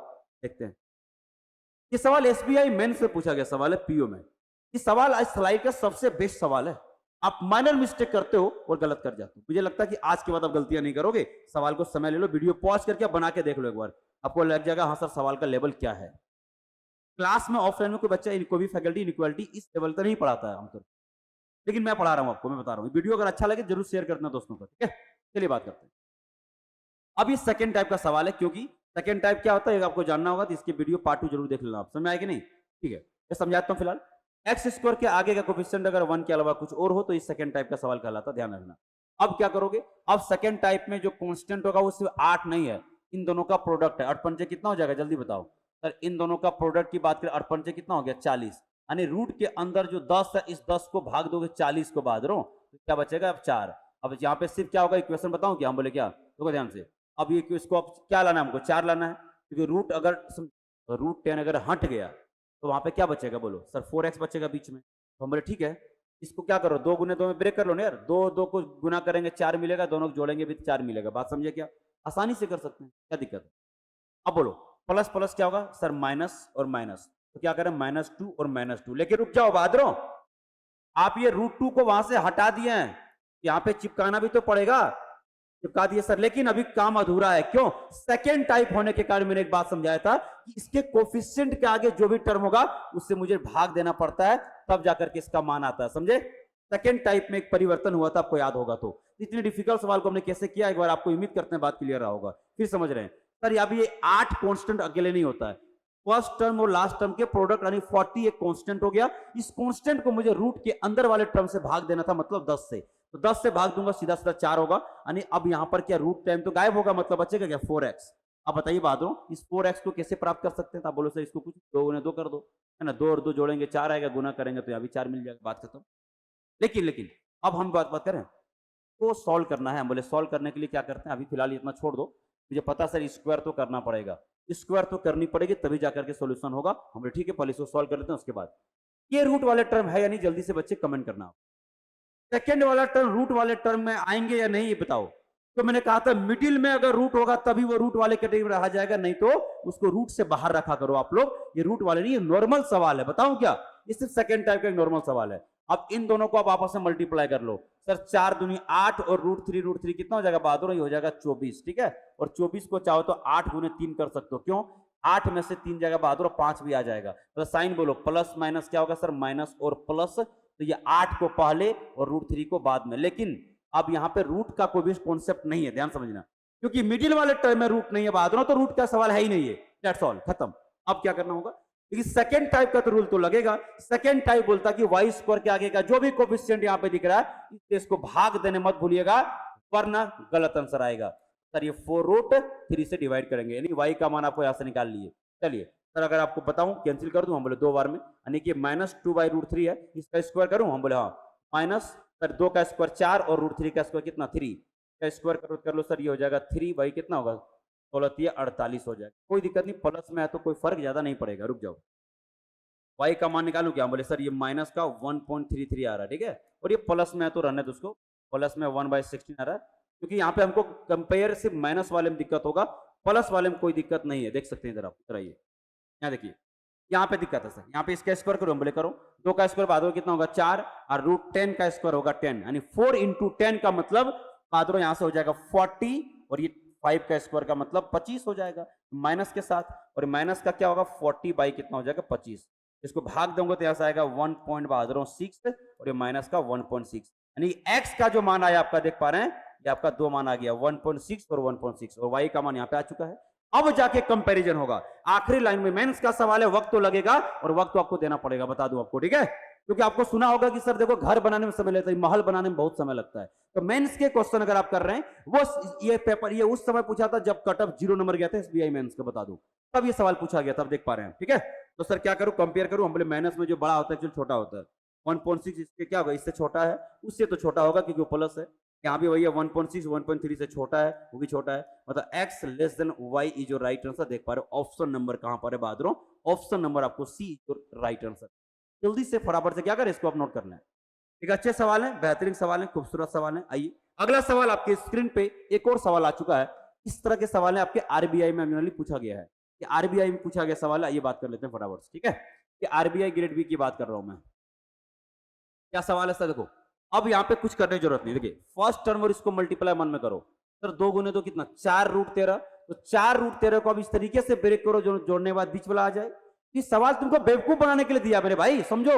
देखते हैं। ये सवाल एसबीआई मेंस से पूछा गया सवाल है, पीओ में। ये सवाल आज स्लाइड का सबसे बेस्ट सवाल है। आप माइनर मिस्टेक करते हो और गलत कर जाते हो, मुझे लगता है कि आज के बाद आप गलतियां नहीं करोगे। सवाल को समय ले लो, वीडियो पॉज करके बना के देख लो एक बार, आपको लग जाएगा हाँ सर सवाल का लेवल क्या है। क्लास में ऑफलाइन में कोई बच्चा कोई भी फैकल्टी इनइक्वालिटी इस लेवल तक नहीं पढ़ाता है आमतौर, लेकिन मैं पढ़ा रहा हूं आपको, मैं बता रहा हूं। वीडियो अगर अच्छा लगे जरूर शेयर करना दोस्तों को। ठीक है, चलिए बात करते हैं। अब ये सेकंड टाइप का सवाल है, क्योंकि सेकंड टाइप क्या होता है आपको जानना होगा, तो इसके वीडियो पार्ट 2 जरूर देख लेना। आप समझ आएगी नहीं, ठीक है, मैं समझाता हूं। फिलहाल एक्स स्क्वायर के आगे का कोफिशिएंट अगर 1 के अलावा कुछ और हो तो इस सेकंड टाइप का सवाल कहलाता, ध्यान रखना। अब क्या करोगे, अब सेकंड टाइप में जो कांस्टेंट होगा वो सिर्फ 8 नहीं है, इन दोनों का प्रोडक्ट है। 8 पंचे कितना हो जाएगा जल्दी बताओ सर, इन दोनों का प्रोडक्ट की बात करें 8 पंचे कितना हो गया 40, यानी रूट के अंदर जो 10 है इस 10 को भाग दोगे 40 को बाद रो तो क्या बचेगा अब 4। अब यहाँ पे सिर्फ क्या होगा, इक्वेशन बताऊं क्या, हम बोले क्या, देखो ध्यान से। अब ये इसको अब क्या लाना है हमको, 4 लाना है, क्योंकि रूट अगर √10 अगर हट गया तो वहां पे क्या बचेगा बोलो सर, 4x बचेगा बीच में। तो हम बोले ठीक है, इसको क्या करो 2 गुने 2 में ब्रेक कर लो ना यार, 2 2 को गुना करेंगे 4 मिलेगा, दोनों को जोड़ेंगे भी 4 मिलेगा। बात समझे क्या, आसानी से कर सकते हैं, क्या दिक्कत है। अब बोलो प्लस प्लस क्या होगा सर, माइनस और माइनस, तो क्या करें -2 और -2। लेकिन रुक जाओ बादरों, आप ये √2 को वहां से हटा दिए हैं, यहाँ पे चिपकाना भी तो पड़ेगा। चिपका दिए सर, लेकिन अभी काम अधूरा है। क्यों? सेकेंड टाइप होने के कारण मैंने एक बात समझाया था कि इसके कोफिशिएंट के आगे जो भी टर्म होगा उससे मुझे भाग देना पड़ता है, तब जाकर के इसका मान आता है। समझे? सेकेंड टाइप में एक परिवर्तन हुआ था, आपको याद होगा। तो इतने डिफिकल्ट सवाल को हमने कैसे किया, एक बार आपको उम्मीद करते हैं बात क्लियर रहा होगा। फिर समझ रहे हैं सर, अब ये 8 कांस्टेंट अकेले नहीं होता है। फर्स्ट टर्म और लास्ट टर्म के प्रोडक्ट यानी 40 एक कांस्टेंट हो गया। इस कांस्टेंट को मुझे रूट के अंदर वाले टर्म से भाग देना था, मतलब 10 से। तो 10 से भाग दूंगा, सीधा सीधा 4 होगा। यानी अब यहां पर क्या रूट टाइम तो गायब होगा, मतलब बचेगा क्या 4x। अब बताइए बहादुरों, इस 4x को कैसे प्राप्त कर सकते हैं? तो आप बोलो सर इसको कुछ 2 गुना 2 कर दो, है ना। 2 और 2 जोड़ेंगे 4 आएगा, गुना करेंगे तो यहाँ भी 4 मिल जाएगा, बात खत्म। लेकिन अब हम बात करें तो सॉल्व करना है। हम बोले सॉल्व करने के लिए क्या करते हैं, अभी फिलहाल इतना छोड़ दो। मुझे पता सर स्क्वायर तो करना पड़ेगा, स्क्वायर तो करनी पड़ेगी, तभी जाकर के सॉल्यूशन होगा। हम बोले ठीक है, पहले इसको सॉल्व कर लेते हैं, उसके बाद ये रूट वाले टर्म है या नहीं, जल्दी से बच्चे कमेंट करना। सेकेंड वाला टर्म रूट वाले टर्म में आएंगे या नहीं, ये बताओ। तो मैंने कहा था मिडिल में अगर रूट होगा तभी वो रूट वाले कैटेगरी में रहा जाएगा, नहीं तो उसको रूट से बाहर रखा करो आप लोग। ये रूट वाले नहीं, ये नॉर्मल सवाल है। बताऊं क्या? ये सिर्फ सेकेंड टाइप का एक नॉर्मल सवाल है। अब इन दोनों को आप आपस में मल्टीप्लाई कर लो। सर 4 दूनी 8 और रूट थ्री कितना हो जाएगा बहादुर? ये हो जाएगा 24, ठीक है। और 24 को चाहो तो 8 गुने 3 कर सकते हो। क्यों? 8 में से 3 जाएगा बहादुर और 5 भी आ जाएगा। तो साइन बोलो, प्लस माइनस क्या होगा सर? माइनस और प्लस। तो ये 8 को पहले और रूट 3 को बाद में। लेकिन अब यहां पे रूट का कोई भी कॉन्सेप्ट नहीं है, ध्यान समझना, क्योंकि मिडिल वाले टर्म में रूट नहीं है बहादुर, तो रूट का सवाल है ही नहीं है। दैट्स ऑल, खत्म। अब क्या करना होगा, क्योंकि सेकेंड टाइप का तो रूल तो लगेगा। सेकेंड टाइप बोलता कि वाई स्क्वायर के आगे का जो भी कोफिशिएंट यहां पे दिख रहा है इसको भाग देने मत भूलिएगा, वरना गलत आंसर आएगा। सर ये 4√3 से डिवाइड करेंगे, यानी वाई का मान आपको यहां से निकाल लिए। चलिए सर, अगर आपको बताऊं कैंसिल कर दूं, हम बोले 2 बार में, यानी कि -2/√3 है, इसका स्क्वायर करूं, हम बोले हाँ माइनस, सर 2 का स्क्वायर 4 और √3 का स्क्वायर कितना 3 का स्क्वायर कर लो सर, ये हो जाएगा 3 बाई कितना होगा 16 48 हो जाएगा। कोई दिक्कत नहीं, प्लस में है तो कोई फर्क ज्यादा नहीं पड़ेगा। रुक जाओ, वाई का मान निकालू क्या? बोले सर ये माइनस का 1.33 आ रहा है, ठीक है। और ये प्लस में है तो रहने दो उसको, प्लस में 1/16 आ रहा है, क्योंकि यहाँ पे हमको कंपेयर सिर्फ माइनस वाले में दिक्कत होगा, प्लस वाले में कोई दिक्कत नहीं है। देख सकते हैं इधर आप, इधर आइए, यहाँ देखिए, यहाँ पे दिक्कत है सर। यहाँ पे इसका स्क्वायर करो, हम बोले करो 2 का स्क्वायर बहादुर कितना होगा 4 और √10 का स्क्वायर होगा 10, यानी 4 × 10 का मतलब बहादुर यहाँ से हो जाएगा 40 और ये 5 का स्क्वायर का मतलब 25 हो जाएगा माइनस के साथ। और माइनस का क्या होगा 40 बाई कितना हो जाएगा 25। इसको भाग दोगे तो यहाँ से आएगा 1.6 और ये माइनस का 1.6, यानी x का जो मान आया आपका देख पा रहे हैं, ये आपका 2 मान आ गया 1.6 और 1.6, और y का मान यहाँ पे आ चुका है। अब जाके कंपैरिजन होगा आखिरी लाइन में। मेंस का सवाल है, वक्त तो लगेगा और वक्त तो आपको देना पड़ेगा, बता दूं आपको, ठीक है। क्योंकि आपको सुना होगा कि सर देखो घर बनाने में समय लगता है, महल बनाने में बहुत समय लगता है। तो मेंस के क्वेश्चन अगर आप कर रहे हैं, वो ये पेपर ये उस समय पूछा था जब कट ऑफ 0 नंबर गया था एसबीआई मेंस का, बता दूं तब ये सवाल पूछा गया था, आप देख पा रहे हैं, ठीक है। तो सर क्या करूं, कंपेयर करूं, हम बोले माइनस में जो बड़ा होता है छोटा होता है। 1.6 इसके क्या होगा, इससे छोटा है, उससे तो छोटा होगा क्योंकि वो प्लस है। यहाँ भी वही है 1.6 1.3 से छोटा है, वो भी छोटा है, मतलब x less than y is your right answer. देख पा रहे हो ऑप्शन नंबर कहां पर है बहादुरों, ऑप्शन नंबर आपको सी इज योर राइट आंसर। जल्दी से फटाफट से क्या करें, इसको आप नोट करना है। एक अच्छे सवाल है, बेहतरीन सवाल है, खूबसूरत सवाल है। आइए अगला सवाल आपके स्क्रीन पे एक और सवाल आ चुका है। इस तरह के सवाल है आपके आरबीआई में जनरली पूछा गया है, कि आरबीआई में पूछा गया सवाल है। आइए बात कर लेते हैं फटाफट से, ठीक है। कि आरबीआई ग्रेड बी की बात कर रहा हूं मैं। क्या सवाल है सर, देखो अब यहाँ पे कुछ करने की जरूरत नहीं। देखिए फर्स्ट टर्म और इसको मल्टीप्लाई मन में करो, सर 2 गुने 2 कितना 4√13, तो 4√13 को अब इस तरीके से ब्रेक करो जो जोड़ने के बाद बीच वाला आ जाए। ये सवाल तुमको बेवकूफ बनाने के लिए दिया मेरे भाई, समझो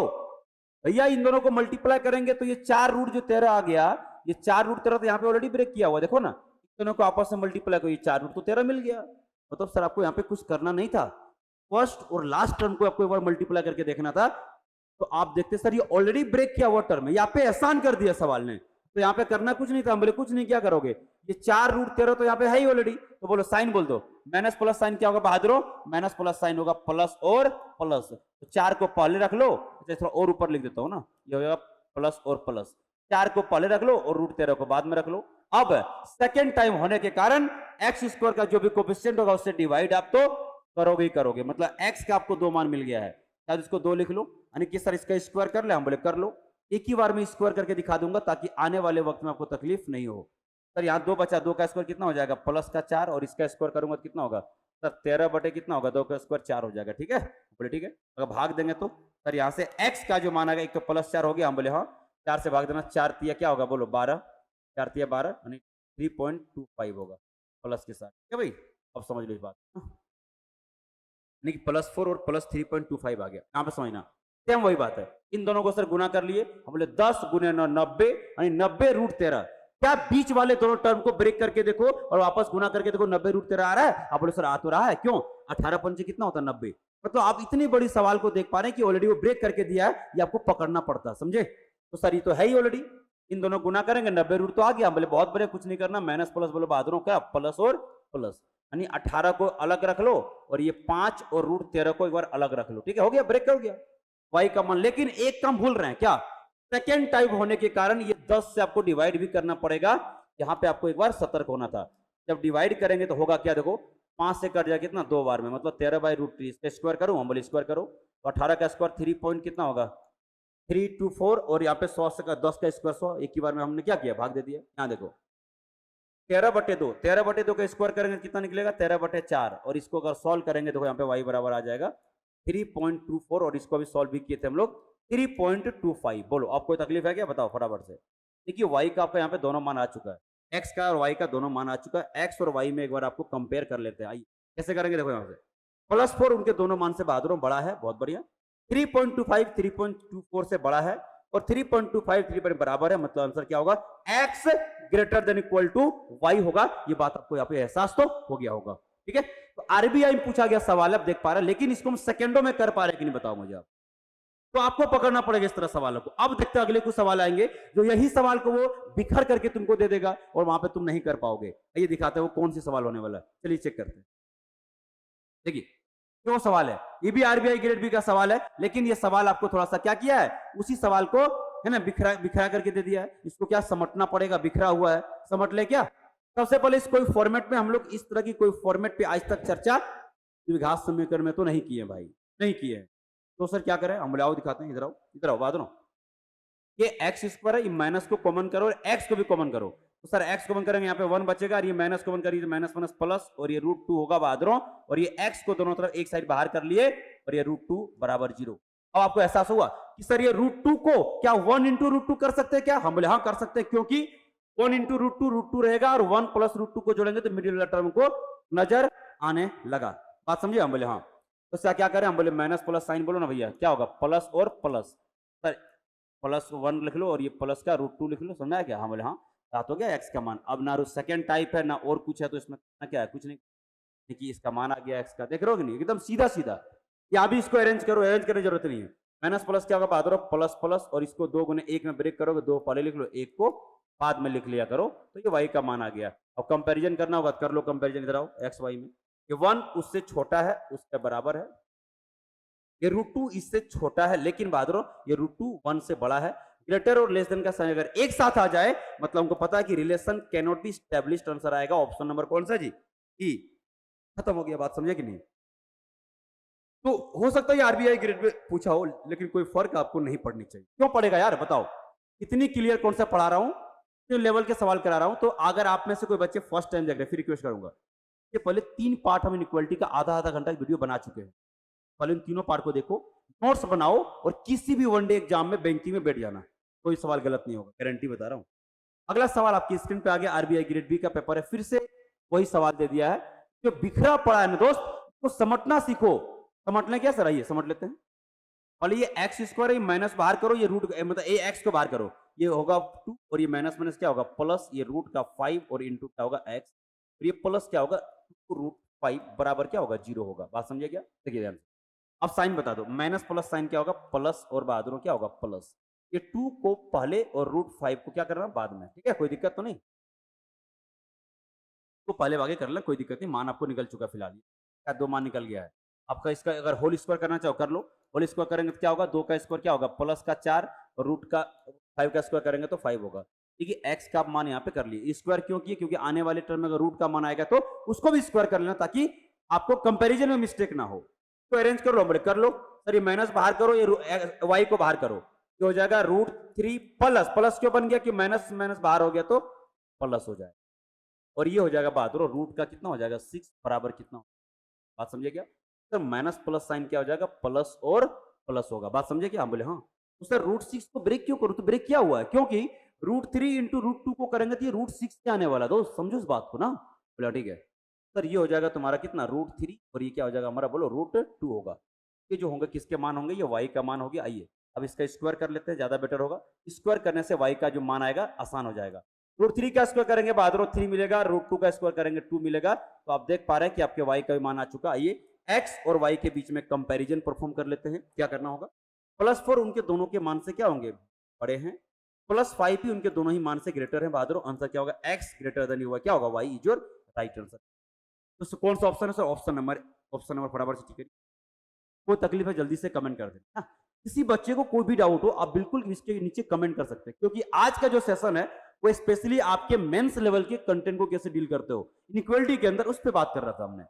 भैया। इन दोनों को मल्टीप्लाई करेंगे तो ये 4√13 आ गया, ये 4√13 तो यहाँ पे ऑलरेडी ब्रेक किया हुआ, देखो ना। दोनों को आपस में मल्टीप्लाई करो, ये 4√13 मिल गया। मतलब सर आपको यहाँ पे कुछ करना नहीं था, फर्स्ट और लास्ट टर्म को आपको एक बार मल्टीप्लाई करके देखना था। तो आप देखते सर ये ऑलरेडी ब्रेक किया हुआ टर्म है, यहाँ पे एहसान कर दिया सवाल ने, तो यहाँ पे करना कुछ नहीं था। हम बोले कुछ नहीं, क्या करोगे, ये 4√13 तो यहाँ पे है ही ऑलरेडी, तो बोलो साइन बोल दो, माइनस प्लस साइन क्या होगा बहादुरों, माइनस प्लस साइन होगा प्लस और प्लस। तो 4 को पहले रख लो, थोड़ा और ऊपर लिख देता हूँ ना, ये होगा प्लस और प्लस। 4 को पहले रख लो और √13 को बाद में रख लो। अब सेकेंड टाइम होने के कारण एक्स स्क्वायर का जो भी कोफिशिएंट होगा उससे डिवाइड आप तो करोगे ही करोगे, मतलब एक्स का आपको 2 मान मिल गया है, शायद इसको 2 लिख लो, यानी कि सर इसका स्क्वायर कर ले, हम बोले कर लो। एक ही बार में स्क्वायर करके दिखा दूंगा ताकि आने वाले वक्त में आपको तकलीफ नहीं हो। सर यहाँ 2 बचा, 2 का स्क्वायर कितना हो जाएगा प्लस का 4, और इसका स्क्वायर करूंगा तो कितना होगा सर 13 बटे कितना होगा 2 का स्क्वायर 4 हो जाएगा, ठीक है। बोले ठीक है, अगर भाग देंगे तो सर यहाँ से x का जो मान आएगा, एक तो +4 हो गया, हम बोले हाँ 4 से भाग देना, 4 तिया क्या होगा बोलो 12, 4 तिया 12, 3.25 होगा प्लस के साथ, क्या भाई? अब समझ लो इस बात, यानी कि +4 और प्लस 3.25 आ गया, यहाँ पे समझना। सेम वही बात है, इन दोनों को सर गुना कर लिए, हम बोले 10 गुने 9 90, यानी 90√13। क्या बीच वाले दोनों टर्म को ब्रेक करके देखो और वापस गुना करके देखो, 90√13 आ रहा है? आप बोले सर आ तो रहा है, क्यों? 18 पंचे कितना होता है? 90। मतलब आप इतनी बड़ी सवाल को देख पा रहे हैं कि ऑलरेडी वो ब्रेक करके दिया है, ये आपको पकड़ना पड़ता है, समझे? तो सर ये तो है ही ऑलरेडी, इन दोनों गुना करेंगे 90 रूट तो आ गया, बोले बहुत बड़े, कुछ नहीं करना, माइनस प्लस बोलो बहादुरों, क्या प्लस और प्लस, यानी 18 को अलग रख लो और ये 5 और √13 को एक बार अलग रख लो, ठीक है, हो गया, ब्रेक कर गया वाई का मान। लेकिन एक काम भूल रहे हैं, क्या? सेकेंड टाइप होने के कारण ये 10 से आपको डिवाइड भी करना पड़ेगा, यहाँ पे आपको एक बार सतर्क होना था। जब डिवाइड करेंगे तो होगा क्या, देखो 5 से कट जाए कितना, 2 बार में, मतलब 13/√3, इसका स्क्वायर करूं, हम बोले स्क्वायर करो, तो 18 का स्क्वायर 3 पॉइंट कितना होगा, 324, और यहाँ पे 100 से 10 का स्क्वायर 100, एक ही बार में हमने क्या किया, भाग दे दिया। यहाँ देखो 13/2, 13/2 का स्क्वायर करेंगे कितना निकलेगा, 13/4, और इसको अगर सॉल्व करेंगे तो यहाँ पे y बराबर आ जाएगा 3.24, और इसको भी सॉल्व भी किए थे हम लोग 3.25। बोलो अब कोई तकलीफ है क्या, बताओ फटाफट से। देखिए y का आपका यहाँ पे दोनों मान आ चुका है, x का और y का दोनों मान आ चुका है, x और y में एक बार आपको कंपेयर कर लेते हैं। आइए कैसे करेंगे, देखो यहाँ से +4 उनके दोनों मान से बहादुरों बड़ा है, बहुत बढ़िया, 3.25 3.24 से बड़ा है, और 3.25 3 पर बराबर है, मतलब आंसर क्या होगा, x greater than equal to y होगा। ये बात आपको यहाँ पे एहसास तो हो गया होगा, ठीक है। तो आरबीआई में पूछा गया सवाल है, अब देख पा रहे हैं, लेकिन इसको हम सेकंडों में कर पा रहे कि नहीं, बताओ मुझे आप। तो आपको पकड़ना पड़ेगा इस तरह सवालों को। अब देखते हैं अगले कुछ सवाल आएंगे जो यही सवाल को वो बिखर करके तुमको दे देगा और वहां पे तुम नहीं कर पाओगे। ये दिखाते हैं वो कौन सी सवाल होने वाला है, चलिए चेक करते हैं। देखिए क्यों सवाल है, ये भी आरबीआई ग्रेड बी का सवाल है, लेकिन ये सवाल आपको थोड़ा सा क्या किया है, उसी सवाल को है ना बिखरा बिखरा करके दे दिया है। इसको क्या समटना पड़ेगा, बिखरा हुआ है, समट ले क्या। सबसे पहले इस कोई फॉर्मेट में हम लोग इस तरह की कोई फॉर्मेट पे आज तक चर्चा द्विघात समीकरण में तो नहीं किए भाई, नहीं किए। तो सर क्या करें, हम बोले आओ दिखाते हैं, इधर आओ, इधर आओ बादलों, ये एक्स स्क्वायर है, ये माइनस को कॉमन करो और एक्स को भी कॉमन करो। तो सर एक्स कॉमन करेंगे, यहाँ पे 1 बचेगा, और ये माइनस कॉमन करिए, माइनस माइनस प्लस, और ये √2 होगा बहादुरों, और ये एक्स को दोनों तरफ एक साइड बाहर कर लिए, और ये √2 बराबर 0। अब आपको एहसास हुआ कि सर ये √2 को क्या 1 इंटू √2 कर सकते हैं क्या, हम बोले हाँ कर सकते हैं, क्योंकि 1 इंटू √2 रहेगा, और 1 प्लस √2 को जोड़ेंगे तो मिडिल वाला टर्म को नजर आने लगा। बात समझिए, हम बोले हाँ। तो क्या करें, हम बोले माइनस प्लस साइन बोलो ना भैया, क्या होगा, प्लस और प्लस, सर +1 लिख लो और ये प्लस का √2 लिख लो, समझा क्या, हाँ बोले हाँ, साथ हो गया एक्स का मान। अब ना सेकंड टाइप है ना और कुछ है, तो इसमें क्या है, कुछ नहीं, देखिए इसका मान आ गया एक्स का, देख रहे हो कि नहीं, एकदम सीधा सीधा। या भी इसको अरेंज करो, अरेंज करने की जरूरत नहीं है, माइनस प्लस क्या होगा बहादुर, प्लस प्लस, और इसको 2 गुने 1 में ब्रेक करोगे, 2 पहले लिख लो, 1 को बाद में लिख लिया करो, तो ये वाई का मान आ गया। अब कंपेरिजन करना होगा, कर लो कंपेरिजन, इधर आओ एक्स वाई में, ये 1 उससे छोटा है, उसके बराबर है, ये √2 इससे छोटा है, लेकिन बहादुर ये √2 1 से बड़ा है। ग्रेटर और लेस देन का साइन अगर एक साथ आ जाए, मतलब हमको पता है कि relation can not be established, answer आएगा ऑप्शन नंबर कौन सा जी, ई। खत्म हो गया, बात समझे कि नहीं। तो हो सकता है आरबीआई ग्रेड में पूछा हो, लेकिन कोई फर्क आपको नहीं पड़नी चाहिए। क्यों पड़ेगा यार, बताओ, इतनी क्लियर कौन सा पढ़ा रहा हूं, किस लेवल के सवाल करा रहा हूं। तो अगर आप में से कोई बच्चे फर्स्ट टाइम देख रहे हैं, फिर रिक्वेस्ट करूंगा कि पहले 3 पार्ट हम इनइक्वालिटी का आधा आधा घंटा वीडियो बना चुके हैं, पहले इन तीनों पार्ट को देखो, नोट्स बनाओ, और किसी भी वनडे एग्जाम में बैंकिंग में बैठ जाना, कोई सवाल गलत नहीं होगा, गारंटी बता रहा हूं। अगला सवाल आपकी स्क्रीन पे आ गया, आरबीआई ग्रेड बी का पेपर है, फिर से वही सवाल दे दिया है, जो बिखरा पड़ा है ना दोस्त, उसको समटना सीखो। समट लें क्या सर, आइए समट लेते हैं। और ये एक्स स्क्वायर है, माइनस बाहर करो, ये रूट मतलब ए एक्स को बाहर करो, ये होगा 2, और ये माइनस माइनस क्या होगा प्लस, ये रूट का 5 और इंटू क्या होगा एक्स, और ये प्लस क्या होगा √5 बराबर क्या होगा 0 होगा। बात समझिए क्या, देखिए ध्यान से। अब साइन बता दो, माइनस प्लस साइन क्या होगा प्लस, और बहादुरों क्या होगा प्लस। ये 2 को पहले और √5 को क्या करना बाद में, ठीक है, कोई दिक्कत तो नहीं, तो पहले आगे कर ले, कोई दिक्कत नहीं, मान आपको निकल चुका फिलहाल, क्या 2 मान निकल गया है आपका। इसका अगर होल स्क्वायर करना चाहो कर लो, होल स्क्वायर करेंगे तो क्या होगा, 2 का स्क्वायर क्या होगा प्लस का 4, और रूट का 5 का स्क्वायर करेंगे तो 5 होगा। ठीक है, एक्स का मान यहाँ पे कर लिए, स्क्वायर क्यों किए, क्योंकि आने वाले टर्म में अगर रूट का मान आएगा तो उसको भी स्क्वायर कर लेना, ताकि आपको कंपेरिजन में मिस्टेक ना हो। तो अरेंज कर लो, बड़े कर लो सर, ये माइनस बाहर करो, ये वाई को बाहर करो, तो हो जाएगा √3 प्लस, प्लस क्यों बन गया कि माइनस माइनस बाहर हो गया तो प्लस हो जाए, और ये हो जाएगा बहादुर रूट का कितना हो जाएगा 6 बराबर कितना, बात समझे क्या। तो माइनस प्लस साइन क्या हो जाएगा प्लस और प्लस होगा, बात समझे क्या, हम बोले हाँ। तो सर √6 को ब्रेक क्यों करूं, तो ब्रेक किया हुआ है, क्योंकि √3 इंटू √2 को करेंगे तो ये √6 से आने वाला, दोस्त समझो इस बात को ना। बोला ठीक है सर, ये हो जाएगा तुम्हारा कितना √3 और ये क्या हो जाएगा हमारा, बोलो √2 होगा। ये जो होंगे किसके मान होंगे, ये y का मान हो गया। आइए अब इसका स्क्वायर कर लेते हैं, ज्यादा बेटर होगा। स्क्वायर करने से y का जो मान आएगा आसान हो जाएगा। √3 का स्क्वायर करेंगे बाद 3 मिलेगा, √2 का स्क्वायर करेंगे 2 मिलेगा। तो आप देख पा रहे हैं कि आपके y का मान आ चुका। आइए x और y के बीच में कंपैरिजन परफॉर्म कर लेते हैं। क्या करना होगा, +4 उनके दोनों के मान से क्या होंगे, बड़े हैं, +5 भी उनके दोनों ही मान से ग्रेटर है। बहादुर आंसर क्या होगा, x ग्रेटर देन होगा, क्या होगा, y is your right answer. तो कौन सा ऑप्शन है सर, ऑप्शन नंबर फटाफट से ठीक है। कोई तकलीफ है जल्दी से कमेंट कर देना। किसी बच्चे को कोई भी डाउट हो आप बिल्कुल इसके नीचे कमेंट कर सकते हैं, क्योंकि आज का जो सेशन है वो स्पेशली आपके मेंस लेवल के कंटेंट को कैसे डील करते हो इनइक्वालिटी के अंदर, उस पर बात कर रहा था हमने।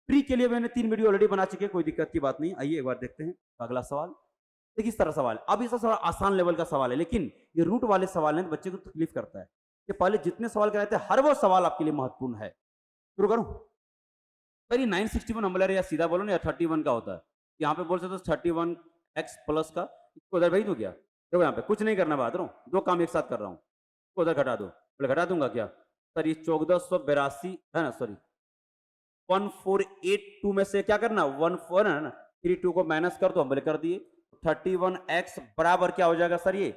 प्री के लिए मैंने 3 वीडियो ऑलरेडी बना चुके, कोई दिक्कत की बात नहीं। आइए एक बार देखते हैं अगला सवाल। देखिए इस तरह सवाल, अब इसका थोड़ा आसान लेवल का सवाल है, लेकिन ये रूट वाले सवाल हैं बच्चे को तकलीफ करता है। कि पहले जितने सवाल कराए थे हर वो सवाल आपके लिए महत्वपूर्ण है। शुरू करूं सर, ये 961 नंबर है, या सीधा बोलो ना, या 31 का होता है। यहाँ पे बोल सकते हो 31x प्लस का, इसको उधर भेज दो क्या, देखो यहाँ पे कुछ नहीं करना, बात रहा हूँ, दो काम एक साथ कर रहा हूँ, इसको उधर घटा दो। बोले घटा दूंगा क्या सर, ये 1482 है ना, सॉरी 1482 में से क्या करना, 14 है ना, 32 को माइनस कर दो, हम बोले कर दिए। 31x बराबर क्या हो जाएगा सर, ये